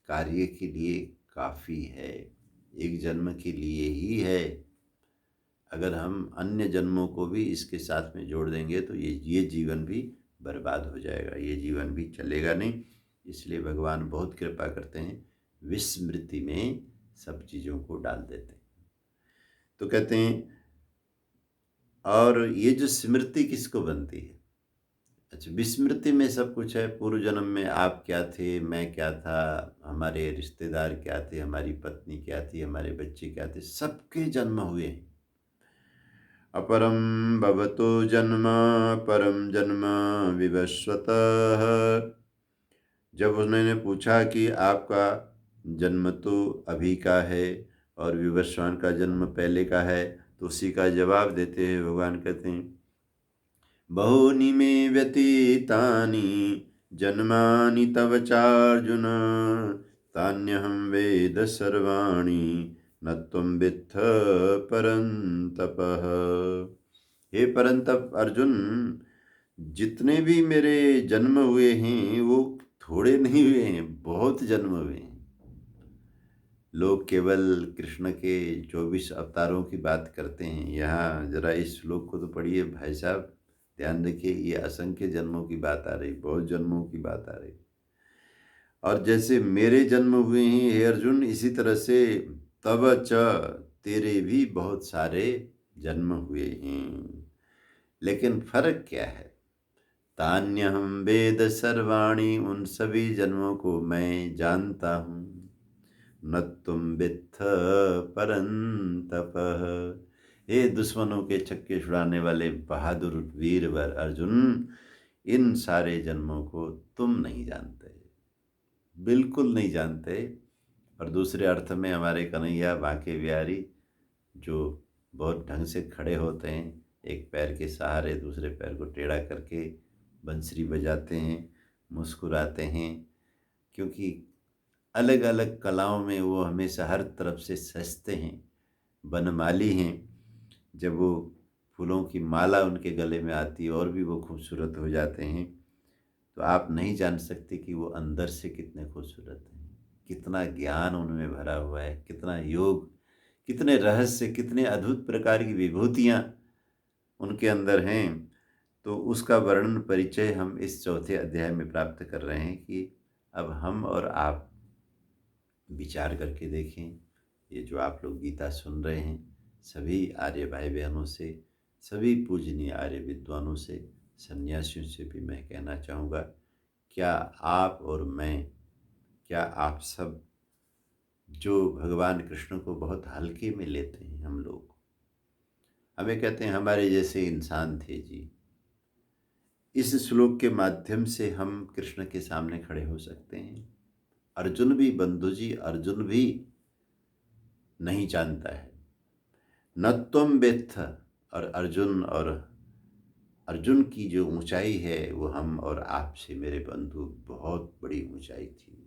कार्य के लिए काफ़ी है, एक जन्म के लिए ही है। अगर हम अन्य जन्मों को भी इसके साथ में जोड़ देंगे तो ये जीवन भी बर्बाद हो जाएगा, ये जीवन भी चलेगा नहीं। इसलिए भगवान बहुत कृपा करते हैं, विस्मृति में सब चीज़ों को डाल देते हैं। तो कहते हैं, और ये जो स्मृति किसको बनती है? अच्छा, विस्मृति में सब कुछ है। पूर्व जन्म में आप क्या थे, मैं क्या था, हमारे रिश्तेदार क्या थे, हमारी पत्नी क्या थी, हमारे बच्चे क्या थे, सबके जन्म हुए हैं। अपरम भवतो जन्म परम जन्म विवस्वतः। जब उन्होंने पूछा कि आपका जन्म तो अभी का है और विवस्वान का जन्म पहले का है, तो उसी का जवाब देते हैं भगवान कहते हैं, बहूनि मे व्यतीतानि जन्मानि तव चार्जुन तान्यहं वेद सर्वाणि न त्वं वित्थ परन्तपः। हे परंतप अर्जुन, जितने भी मेरे जन्म हुए हैं वो थोड़े नहीं हुए हैं, बहुत जन्म हुए हैं। लोग केवल कृष्ण के 24 अवतारों की बात करते हैं। यहाँ जरा इस श्लोक को तो पढ़िए भाई साहब, ध्यान रखिए, ये असंख्य जन्मों की बात आ रही, बहुत जन्मों की बात आ रही। और जैसे मेरे जन्म हुए हैं हे अर्जुन, इसी तरह से तब च तेरे भी बहुत सारे जन्म हुए हैं। लेकिन फर्क क्या है? तान्यहं वेद सर्वाणि, उन सभी जन्मों को मैं जानता हूँ। न तुम वित्थ परंतपः। हे दुश्मनों के छक्के छुड़ाने वाले बहादुर वीरवर अर्जुन, इन सारे जन्मों को तुम नहीं जानते, बिल्कुल नहीं जानते। और दूसरे अर्थ में हमारे कन्हैया बांके बिहारी जो बहुत ढंग से खड़े होते हैं, एक पैर के सहारे दूसरे पैर को टेढ़ा करके बंसरी बजाते हैं, मुस्कुराते हैं, क्योंकि अलग अलग कलाओं में वो हमेशा हर तरफ से सजते हैं, बनमाली हैं। जब वो फूलों की माला उनके गले में आती है और भी वो खूबसूरत हो जाते हैं। तो आप नहीं जान सकते कि वो अंदर से कितने खूबसूरत हैं, कितना ज्ञान उनमें भरा हुआ है, कितना योग, कितने रहस्य, कितने अद्भुत प्रकार की विभूतियाँ उनके अंदर हैं। तो उसका वर्णन परिचय हम इस चौथे अध्याय में प्राप्त कर रहे हैं कि अब हम और आप विचार करके देखें। ये जो आप लोग गीता सुन रहे हैं, सभी आर्य भाई बहनों से, सभी पूजनीय आर्य विद्वानों से, सन्यासियों से भी मैं कहना चाहूँगा, क्या आप और मैं, क्या आप सब जो भगवान कृष्ण को बहुत हल्के में लेते हैं, हम लोग हमें कहते हैं हमारे जैसे इंसान थे जी, इस श्लोक के माध्यम से हम कृष्ण के सामने खड़े हो सकते हैं। अर्जुन भी, बंधु जी, अर्जुन भी नहीं जानता है, न तुम वेत्थ। और अर्जुन की जो ऊंचाई है वो हम और आपसे मेरे बंधु बहुत बड़ी ऊंचाई थी।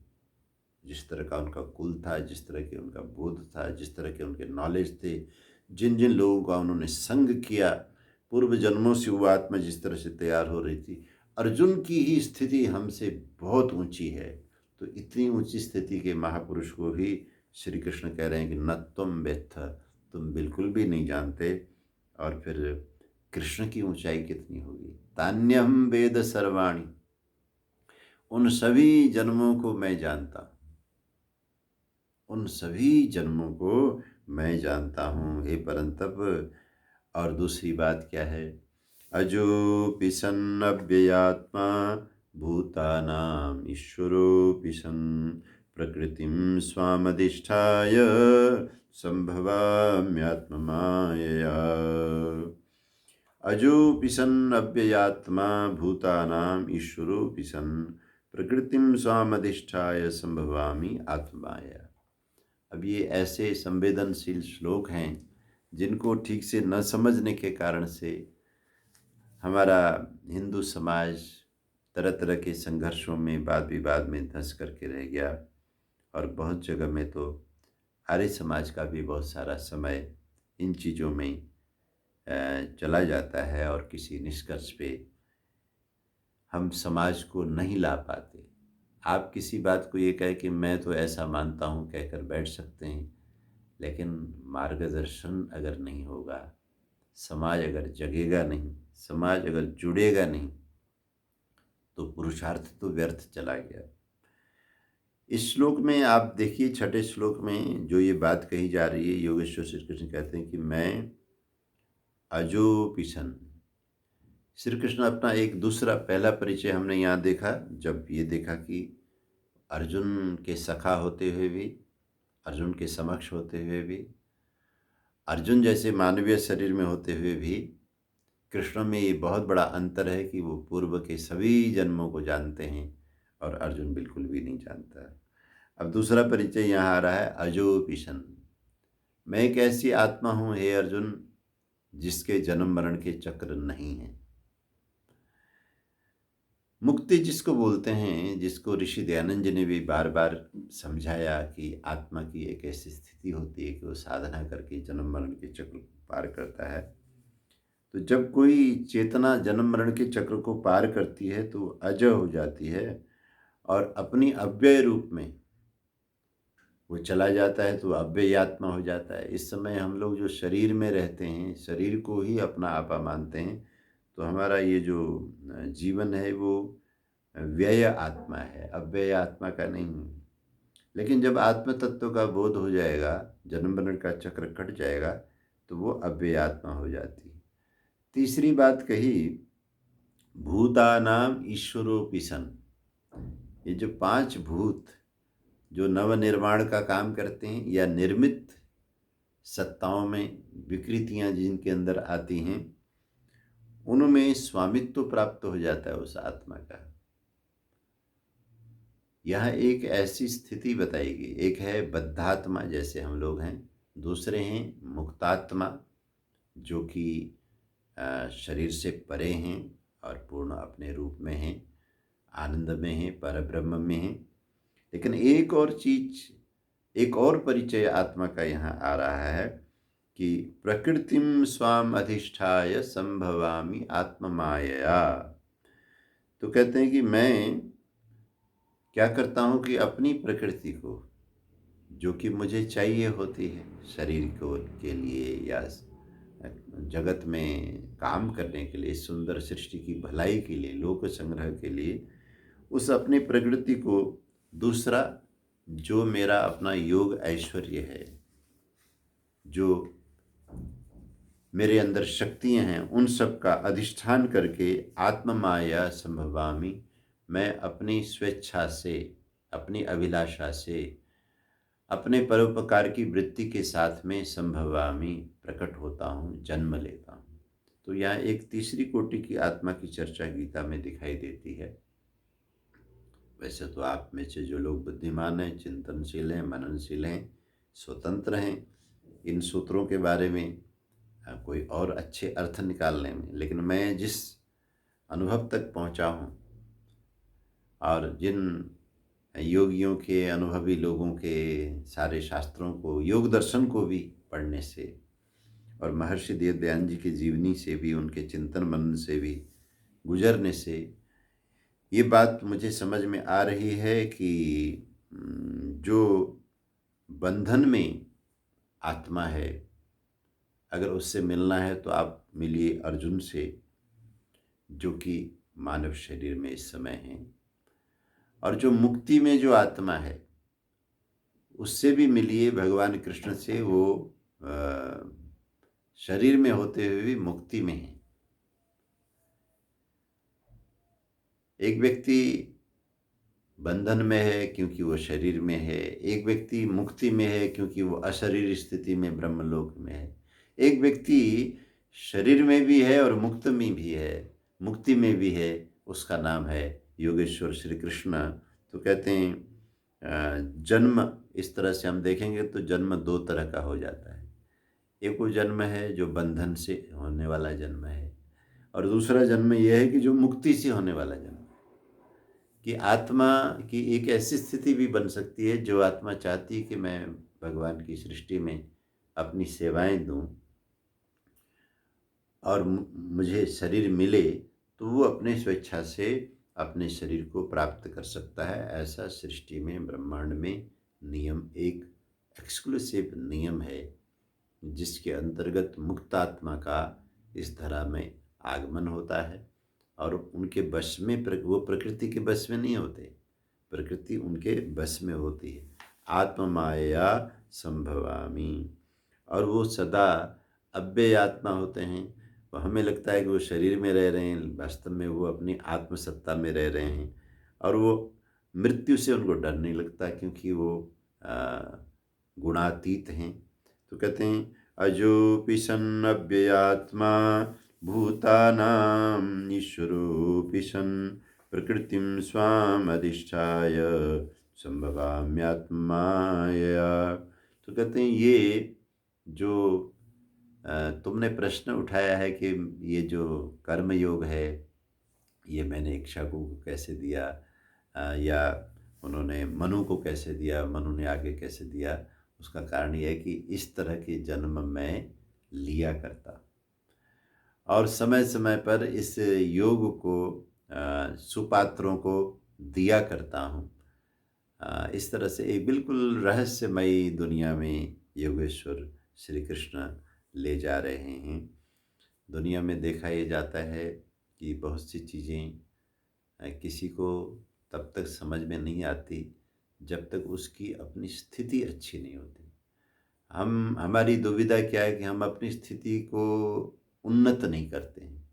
जिस तरह का उनका कुल था, जिस तरह के उनका बोध था, जिस तरह के उनके नॉलेज थे, जिन जिन लोगों का उन्होंने संग किया, पूर्व जन्मों से वो आत्मा जिस तरह से तैयार हो रही थी, अर्जुन की ही स्थिति हमसे बहुत ऊंची है। तो इतनी ऊंची स्थिति के महापुरुष को ही श्री कृष्ण कह रहे हैं कि न तुम वेत्थ, तुम बिल्कुल भी नहीं जानते। और फिर कृष्ण की ऊंचाई कितनी होगी, तान्यहं वेद सर्वाणि, उन सभी जन्मों को मैं जानता हूँ, उन सभी जन्मों को मैं जानता हूँ हे परंतप। और दूसरी बात क्या है, अजोऽपि सन् अव्ययात्मा भूतानां ईश्वरोऽपि सन् प्रकृतिं स्वामधिष्ठाय सम्भवाम्यात्ममायया। अजोऽपि सन् अव्ययात्मा भूतानां ईश्वरोऽपि सन् प्रकृतिं स्वामधिष्ठाय सम्भवामि आत्ममायया। अब ये ऐसे संवेदनशील श्लोक हैं जिनको ठीक से न समझने के कारण से हमारा हिंदू समाज तरह तरह के संघर्षों में, वाद विवाद में धंस करके रह गया। और बहुत जगह में तो आर्य समाज का भी बहुत सारा समय इन चीज़ों में चला जाता है और किसी निष्कर्ष पे हम समाज को नहीं ला पाते। आप किसी बात को ये कहे कि मैं तो ऐसा मानता हूँ कहकर बैठ सकते हैं, लेकिन मार्गदर्शन अगर नहीं होगा, समाज अगर जगेगा नहीं, समाज अगर जुड़ेगा नहीं, तो पुरुषार्थ तो व्यर्थ चला गया। इस श्लोक में आप देखिए, छठे श्लोक में जो ये बात कही जा रही है, योगेश्वर श्री कृष्ण कहते हैं कि मैं अजो पिशन। श्री कृष्ण अपना एक दूसरा पहला परिचय हमने यहाँ देखा, जब ये देखा कि अर्जुन के सखा होते हुए भी, अर्जुन के समक्ष होते हुए भी, अर्जुन जैसे मानवीय शरीर में होते हुए भी कृष्ण में ये बहुत बड़ा अंतर है कि वो पूर्व के सभी जन्मों को जानते हैं और अर्जुन बिल्कुल भी नहीं जानता। अब दूसरा परिचय यहाँ आ रहा है अजो पिशन। मैं एक ऐसी आत्मा हूँ हे अर्जुन जिसके जन्म मरण के चक्र नहीं है। मुक्ति जिसको बोलते हैं, जिसको ऋषि दयानंद जी ने भी बार बार समझाया कि आत्मा की एक ऐसी स्थिति होती है कि वो साधना करके जन्म मरण के चक्र को पार करता है। तो जब कोई चेतना जन्म मरण के चक्र को पार करती है तो अजय हो जाती है और अपनी अव्यय रूप में वो चला जाता है, तो अव्यय आत्मा हो जाता है। इस समय हम लोग जो शरीर में रहते हैं, शरीर को ही अपना आपा मानते हैं, तो हमारा ये जो जीवन है वो व्यय आत्मा है, अव्यय आत्मा का नहीं। लेकिन जब आत्म तत्व का बोध हो जाएगा, जन्म मरण का चक्र कट जाएगा, तो वो अव्यय आत्मा हो जाती है। तीसरी बात कही भूतानाम ईश्वरोपिशन। ये जो 5 भूत जो नवनिर्माण का काम करते हैं या निर्मित सत्ताओं में विकृतियां जिनके अंदर आती हैं, उनमें स्वामित्व तो प्राप्त हो जाता है उस आत्मा का। यह एक ऐसी स्थिति बताई गई, एक है बद्धात्मा जैसे हम लोग हैं, दूसरे हैं मुक्तात्मा जो कि शरीर से परे हैं और पूर्ण अपने रूप में हैं, आनंद में हैं, परब्रह्म में हैं। लेकिन एक और चीज, एक और परिचय आत्मा का यहाँ आ रहा है कि प्रकृतिम स्वाम अधिष्ठाय संभवामि आत्ममायया। तो कहते हैं कि मैं क्या करता हूँ कि अपनी प्रकृति को, जो कि मुझे चाहिए होती है शरीर को के लिए या जगत में काम करने के लिए, सुंदर सृष्टि की भलाई के लिए, लोक संग्रह के लिए, उस अपनी प्रकृति को दूसरा जो मेरा अपना योग ऐश्वर्य है, जो मेरे अंदर शक्तियां हैं, उन सब का अधिष्ठान करके आत्ममाया संभवामि, मैं अपनी स्वेच्छा से, अपनी अभिलाषा से, अपने परोपकार की वृत्ति के साथ में संभवामि प्रकट होता हूँ, जन्म लेता हूँ। तो यहाँ एक तीसरी कोटि की आत्मा की चर्चा गीता में दिखाई देती है। वैसे तो आप में से जो लोग बुद्धिमान हैं, चिंतनशील हैं, मननशील हैं, स्वतंत्र हैं इन सूत्रों के बारे में कोई और अच्छे अर्थ निकालने में, लेकिन मैं जिस अनुभव तक पहुंचा हूं और जिन योगियों के, अनुभवी लोगों के सारे शास्त्रों को, योग दर्शन को भी पढ़ने से और महर्षि देवदयान जी की जीवनी से भी, उनके चिंतन मनन से भी गुजरने से ये बात मुझे समझ में आ रही है कि जो बंधन में आत्मा है, अगर उससे मिलना है तो आप मिलिए अर्जुन से, जो कि मानव शरीर में इस समय है। और जो मुक्ति में जो आत्मा है उससे भी मिलिए भगवान कृष्ण से, वो शरीर में होते हुए भी मुक्ति में है। एक व्यक्ति बंधन में है क्योंकि वो शरीर में है, एक व्यक्ति मुक्ति में है क्योंकि वो अशरीर स्थिति में ब्रह्मलोक में है, एक व्यक्ति शरीर में भी है और मुक्त में भी है, मुक्ति में भी है, उसका नाम है योगेश्वर श्री कृष्ण। तो कहते हैं जन्म, इस तरह से हम देखेंगे तो जन्म 2 तरह का हो जाता है। एक वो जन्म है जो बंधन से होने वाला जन्म है, और दूसरा जन्म ये है कि जो मुक्ति से होने वाला जन्म है। कि आत्मा की एक ऐसी स्थिति भी बन सकती है, जो आत्मा चाहती है कि मैं भगवान की सृष्टि में अपनी सेवाएं दूं और मुझे शरीर मिले, तो वो अपने स्वेच्छा से अपने शरीर को प्राप्त कर सकता है। ऐसा सृष्टि में, ब्रह्मांड में नियम, एक एक्सक्लूसिव नियम है, जिसके अंतर्गत मुक्त आत्मा का इस धरा में आगमन होता है। और उनके बश में वो प्रकृति के बश में नहीं होते, प्रकृति उनके बश में होती है। आत्म माया संभवामी, और वो सदा अव्यय आत्मा होते हैं। वो हमें लगता है कि वो शरीर में रह रहे हैं, वास्तव में वो अपनी आत्मसत्ता में रह रहे हैं। और वो मृत्यु से उनको डर नहीं लगता, क्योंकि वो गुणातीत हैं। तो कहते हैं अजोपि सन् अव्ययात्मा भूतानां ईश्वरोऽपि सन् प्रकृतिं स्वामधिष्ठाय संभवाम्यात्माया। तो कहते हैं ये जो तुमने प्रश्न उठाया है कि ये जो कर्म योग है, ये मैंने इक्ष्वाकु को कैसे दिया, या उन्होंने मनु को कैसे दिया, मनु ने आगे कैसे दिया, उसका कारण ये है कि इस तरह के जन्म मैं लिया करता, और समय समय पर इस योग को सुपात्रों को दिया करता हूँ। इस तरह से एक बिल्कुल रहस्यमयी दुनिया में योगेश्वर श्री कृष्ण ले जा रहे हैं। दुनिया में देखा ये जाता है कि बहुत सी चीज़ें किसी को तब तक समझ में नहीं आती जब तक उसकी अपनी स्थिति अच्छी नहीं होती। हमारी दुविधा क्या है कि हम अपनी स्थिति को उन्नत नहीं करते हैं,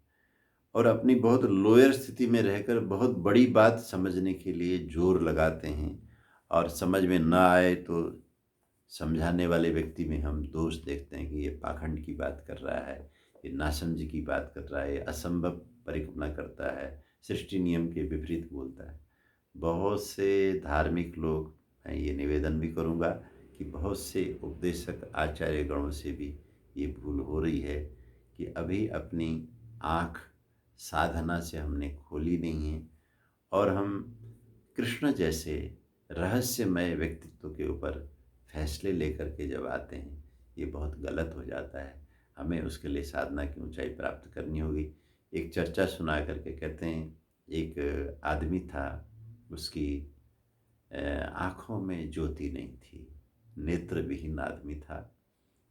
और अपनी बहुत लोअर स्थिति में रहकर बहुत बड़ी बात समझने के लिए जोर लगाते हैं, और समझ में ना आए तो समझाने वाले व्यक्ति में हम दोष देखते हैं कि ये पाखंड की बात कर रहा है, ये नासमझी की बात कर रहा है, ये असंभव परिकल्पना करता है, सृष्टि नियम के विपरीत बोलता है। बहुत से धार्मिक लोग, मैं ये निवेदन भी करूँगा कि बहुत से उपदेशक आचार्य गणों से भी ये भूल हो रही है कि अभी अपनी आँख साधना से हमने खोली नहीं है, और हम कृष्ण जैसे रहस्यमय व्यक्तित्व के ऊपर फैसले लेकर के जब आते हैं, ये बहुत गलत हो जाता है। हमें उसके लिए साधना की ऊंचाई प्राप्त करनी होगी। एक चर्चा सुना करके कहते हैं, एक आदमी था, उसकी आँखों में ज्योति नहीं थी, नेत्र विहीन आदमी था।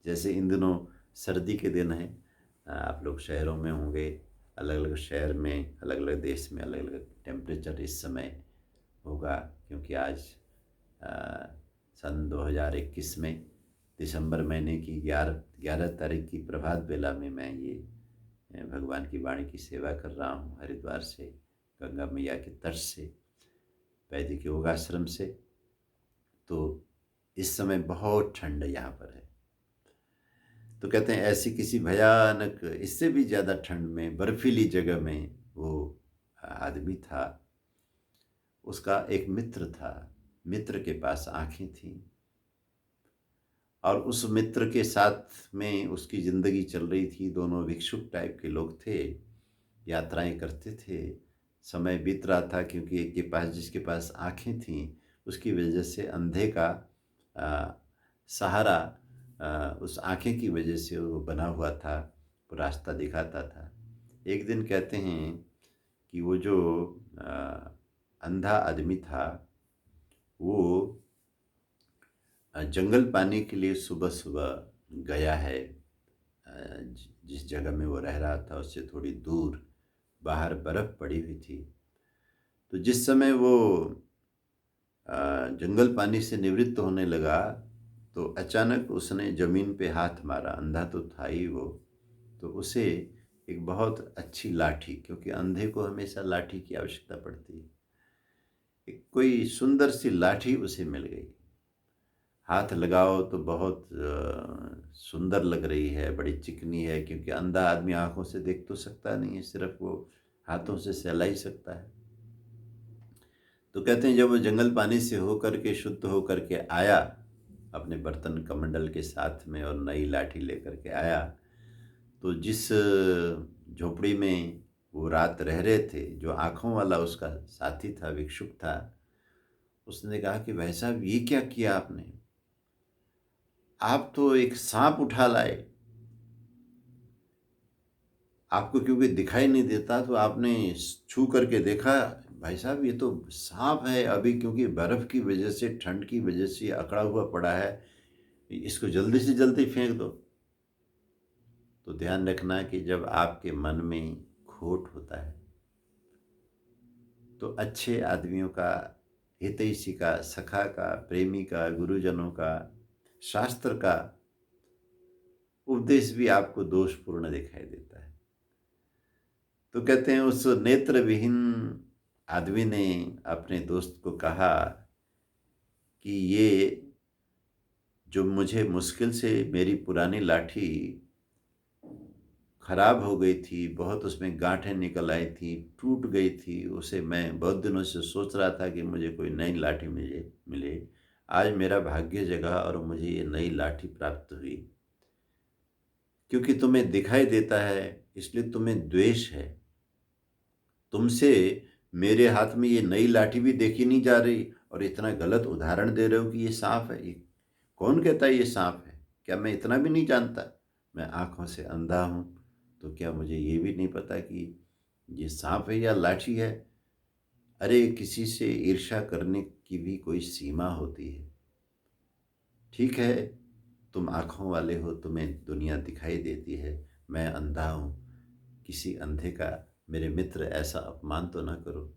जैसे इन दिनों सर्दी के दिन हैं, आप लोग शहरों में होंगे, अलग अलग शहर में, अलग अलग देश में अलग अलग टेम्परेचर इस समय होगा, क्योंकि आज सन 2021 में दिसंबर महीने की 11 तारीख की प्रभात बेला में मैं ये भगवान की वाणी की सेवा कर रहा हूँ, हरिद्वार से, गंगा मैया के तट से, वैदिक योगाश्रम से। तो इस समय बहुत ठंड यहाँ पर है। तो कहते हैं ऐसी किसी भयानक, इससे भी ज़्यादा ठंड में, बर्फीली जगह में वो आदमी था। उसका एक मित्र था, मित्र के पास आँखें थीं, और उस मित्र के साथ में उसकी ज़िंदगी चल रही थी। दोनों भिक्षुक टाइप के लोग थे, यात्राएं करते थे। समय बीत रहा था, क्योंकि एक के पास, जिसके पास आँखें थीं, उसकी वजह से अंधे का सहारा उस आँखें की वजह से वो बना हुआ था, वो रास्ता दिखाता था। एक दिन कहते हैं कि वो जो अंधा आदमी था, वो जंगल पाने के लिए सुबह सुबह गया है। जिस जगह में वो रह रहा था उससे थोड़ी दूर बाहर बर्फ़ पड़ी हुई थी। तो जिस समय वो जंगल पानी से निवृत्त होने लगा, तो अचानक उसने ज़मीन पे हाथ मारा। अंधा तो था ही वो, तो उसे एक बहुत अच्छी लाठी, क्योंकि अंधे को हमेशा लाठी की आवश्यकता पड़ती है, एक कोई सुंदर सी लाठी उसे मिल गई। हाथ लगाओ तो बहुत सुंदर लग रही है, बड़ी चिकनी है, क्योंकि अंधा आदमी आँखों से देख तो सकता नहीं है, सिर्फ वो हाथों से सहला ही सकता है। तो कहते हैं जब वो जंगल पानी से होकर के शुद्ध होकर के आया, अपने बर्तन कमंडल के साथ में और नई लाठी लेकर के आया। तो जिस झोपड़ी में वो रात रह रहे थे, जो आँखों वाला उसका साथी था, भिक्षुक था, उसने कहा कि भाई साहब ये क्या किया आपने? आप तो एक सांप उठा लाए। आपको क्योंकि दिखाई नहीं देता तो आपने छू करके देखा, भाई साहब ये तो सांप है। अभी क्योंकि बर्फ़ की वजह से, ठंड की वजह से ये अकड़ा हुआ पड़ा है, इसको जल्दी से जल्दी फेंक दो। तो ध्यान रखना कि जब आपके मन में खोट होता है तो अच्छे आदमियों का, हितैषी का, सखा का, प्रेमी का, गुरुजनों का, शास्त्र का उपदेश भी आपको दोषपूर्ण दिखाई देता है। तो कहते हैं उस नेत्र विहीन आदमी ने अपने दोस्त को कहा कि ये जो मुझे मुश्किल से मेरी पुरानी लाठी खराब हो गई थी, बहुत उसमें गांठें निकल आई थी, टूट गई थी, उसे मैं बहुत दिनों से सोच रहा था कि मुझे कोई नई लाठी मिले मिले आज मेरा भाग्य जगा और मुझे ये नई लाठी प्राप्त हुई। क्योंकि तुम्हें दिखाई देता है इसलिए तुम्हें द्वेष है, तुमसे मेरे हाथ में ये नई लाठी भी देखी नहीं जा रही और इतना गलत उदाहरण दे रहे हो कि ये सांप है। ये कौन कहता है ये सांप है? क्या मैं इतना भी नहीं जानता? मैं आँखों से अंधा हूँ, तो क्या मुझे ये भी नहीं पता कि ये सांप है या लाठी है? अरे किसी से ईर्ष्या करने की भी कोई सीमा होती है। ठीक है, तुम आँखों वाले हो, तुम्हें दुनिया दिखाई देती है, मैं अंधा हूँ। किसी अंधे का, मेरे मित्र, ऐसा अपमान तो ना करो।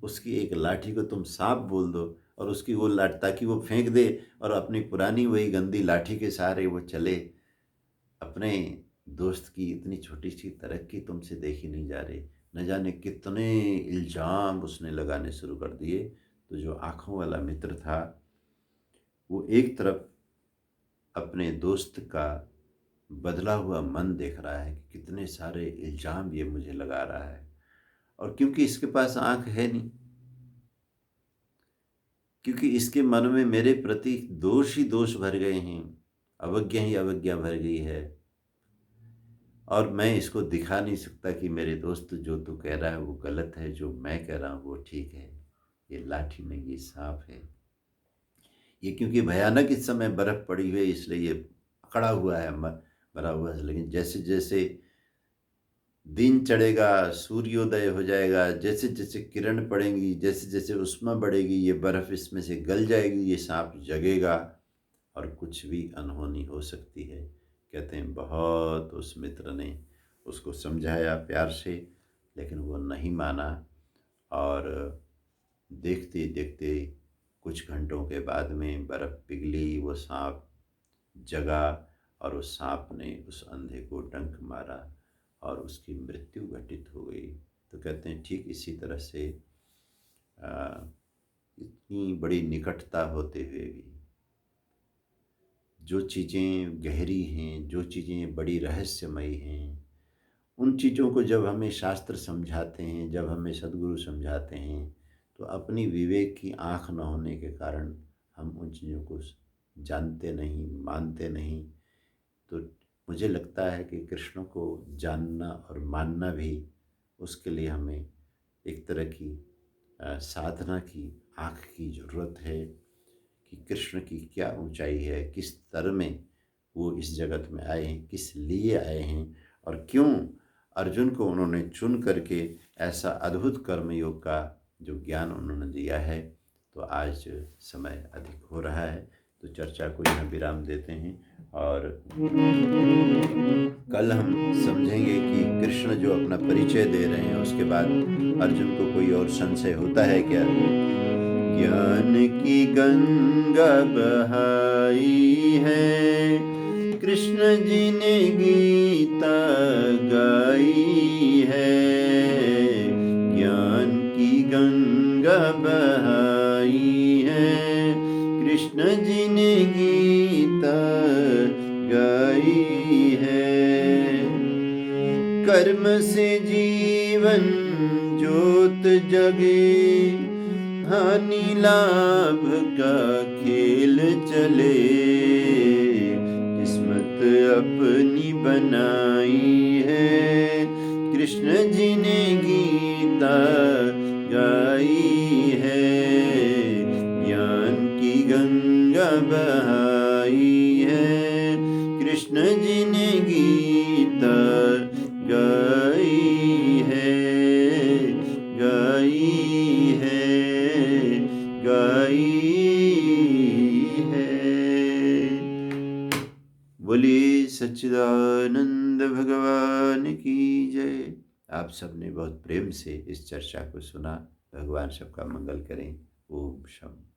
उसकी एक लाठी को तुम सांप बोल दो और उसकी वो लाठ, ताकि वो फेंक दे और अपनी पुरानी वही गंदी लाठी के सहारे वो चले। अपने दोस्त की इतनी छोटी सी तरक्की तुमसे देखी नहीं जा रही। न जाने कितने इल्ज़ाम उसने लगाने शुरू कर दिए। तो जो आँखों वाला मित्र था वो एक तरफ अपने दोस्त का बदला हुआ मन देख रहा है कि कितने सारे इल्ज़ाम ये मुझे लगा रहा है, और क्योंकि इसके पास आँख है नहीं, क्योंकि इसके मन में मेरे प्रति दोष ही दोष भर गए हैं, अवज्ञा ही अवज्ञा भर गई है, और मैं इसको दिखा नहीं सकता कि मेरे दोस्त जो तू कह रहा है वो गलत है, जो मैं कह रहा हूँ वो ठीक है। ये लाठी नहीं, ये सांप है। ये क्योंकि भयानक इस समय बर्फ़ पड़ी हुई है इसलिए ये अकड़ा हुआ है, मरा हुआ है। लेकिन जैसे जैसे दिन चढ़ेगा, सूर्योदय हो जाएगा, जैसे जैसे किरण पड़ेंगी, जैसे जैसे ऊष्मा बढ़ेगी, ये बर्फ़ इसमें से गल जाएगी, ये सांप जगेगा और कुछ भी अनहोनी हो सकती है। कहते हैं बहुत उस मित्र ने उसको समझाया प्यार से, लेकिन वो नहीं माना, और देखते देखते कुछ घंटों के बाद में बर्फ़ पिघली, वो सांप जगा और उस सांप ने उस अंधे को डंक मारा और उसकी मृत्यु घटित हो गई। तो कहते हैं ठीक इसी तरह से अ, इतनी बड़ी निकटता होते हुए भी जो चीज़ें गहरी हैं, जो चीज़ें बड़ी रहस्यमयी हैं, उन चीज़ों को जब हमें शास्त्र समझाते हैं, जब हमें सद्गुरु समझाते हैं, तो अपनी विवेक की आँख न होने के कारण हम उन चीज़ों को जानते नहीं, मानते नहीं। तो मुझे लगता है कि कृष्ण को जानना और मानना भी, उसके लिए हमें एक तरह की साधना की आँख की ज़रूरत है कि कृष्ण की क्या ऊंचाई है, किस स्तर में वो इस जगत में आए हैं, किस लिए आए हैं, और क्यों अर्जुन को उन्होंने चुन करके ऐसा अद्भुत कर्मयोग का जो ज्ञान उन्होंने दिया है। तो आज समय अधिक हो रहा है तो चर्चा को यहाँ विराम देते हैं, और कल हम समझेंगे कि कृष्ण जो अपना परिचय दे रहे हैं उसके बाद अर्जुन को कोई और संशय होता है क्या। ज्ञान की गंगा बहाई है, कृष्ण जी ने गीता गाई है। ज्ञान की गंगा बहाई है, कृष्ण जी ने गीता गाई है। कर्म से जीवन ज्योत जगे, हानि लाभ का खेल चले, किस्मत अपनी बनाई है। कृष्ण जी ने गीता गाई है, ज्ञान की गंगा बहाई है। कृष्ण जी ने गीता गाई है, गाई है, गाई है। बोलिए सच्चिदानंद भगवान की जय। आप सबने बहुत प्रेम से इस चर्चा को सुना। भगवान सबका मंगल करें। ओम शम।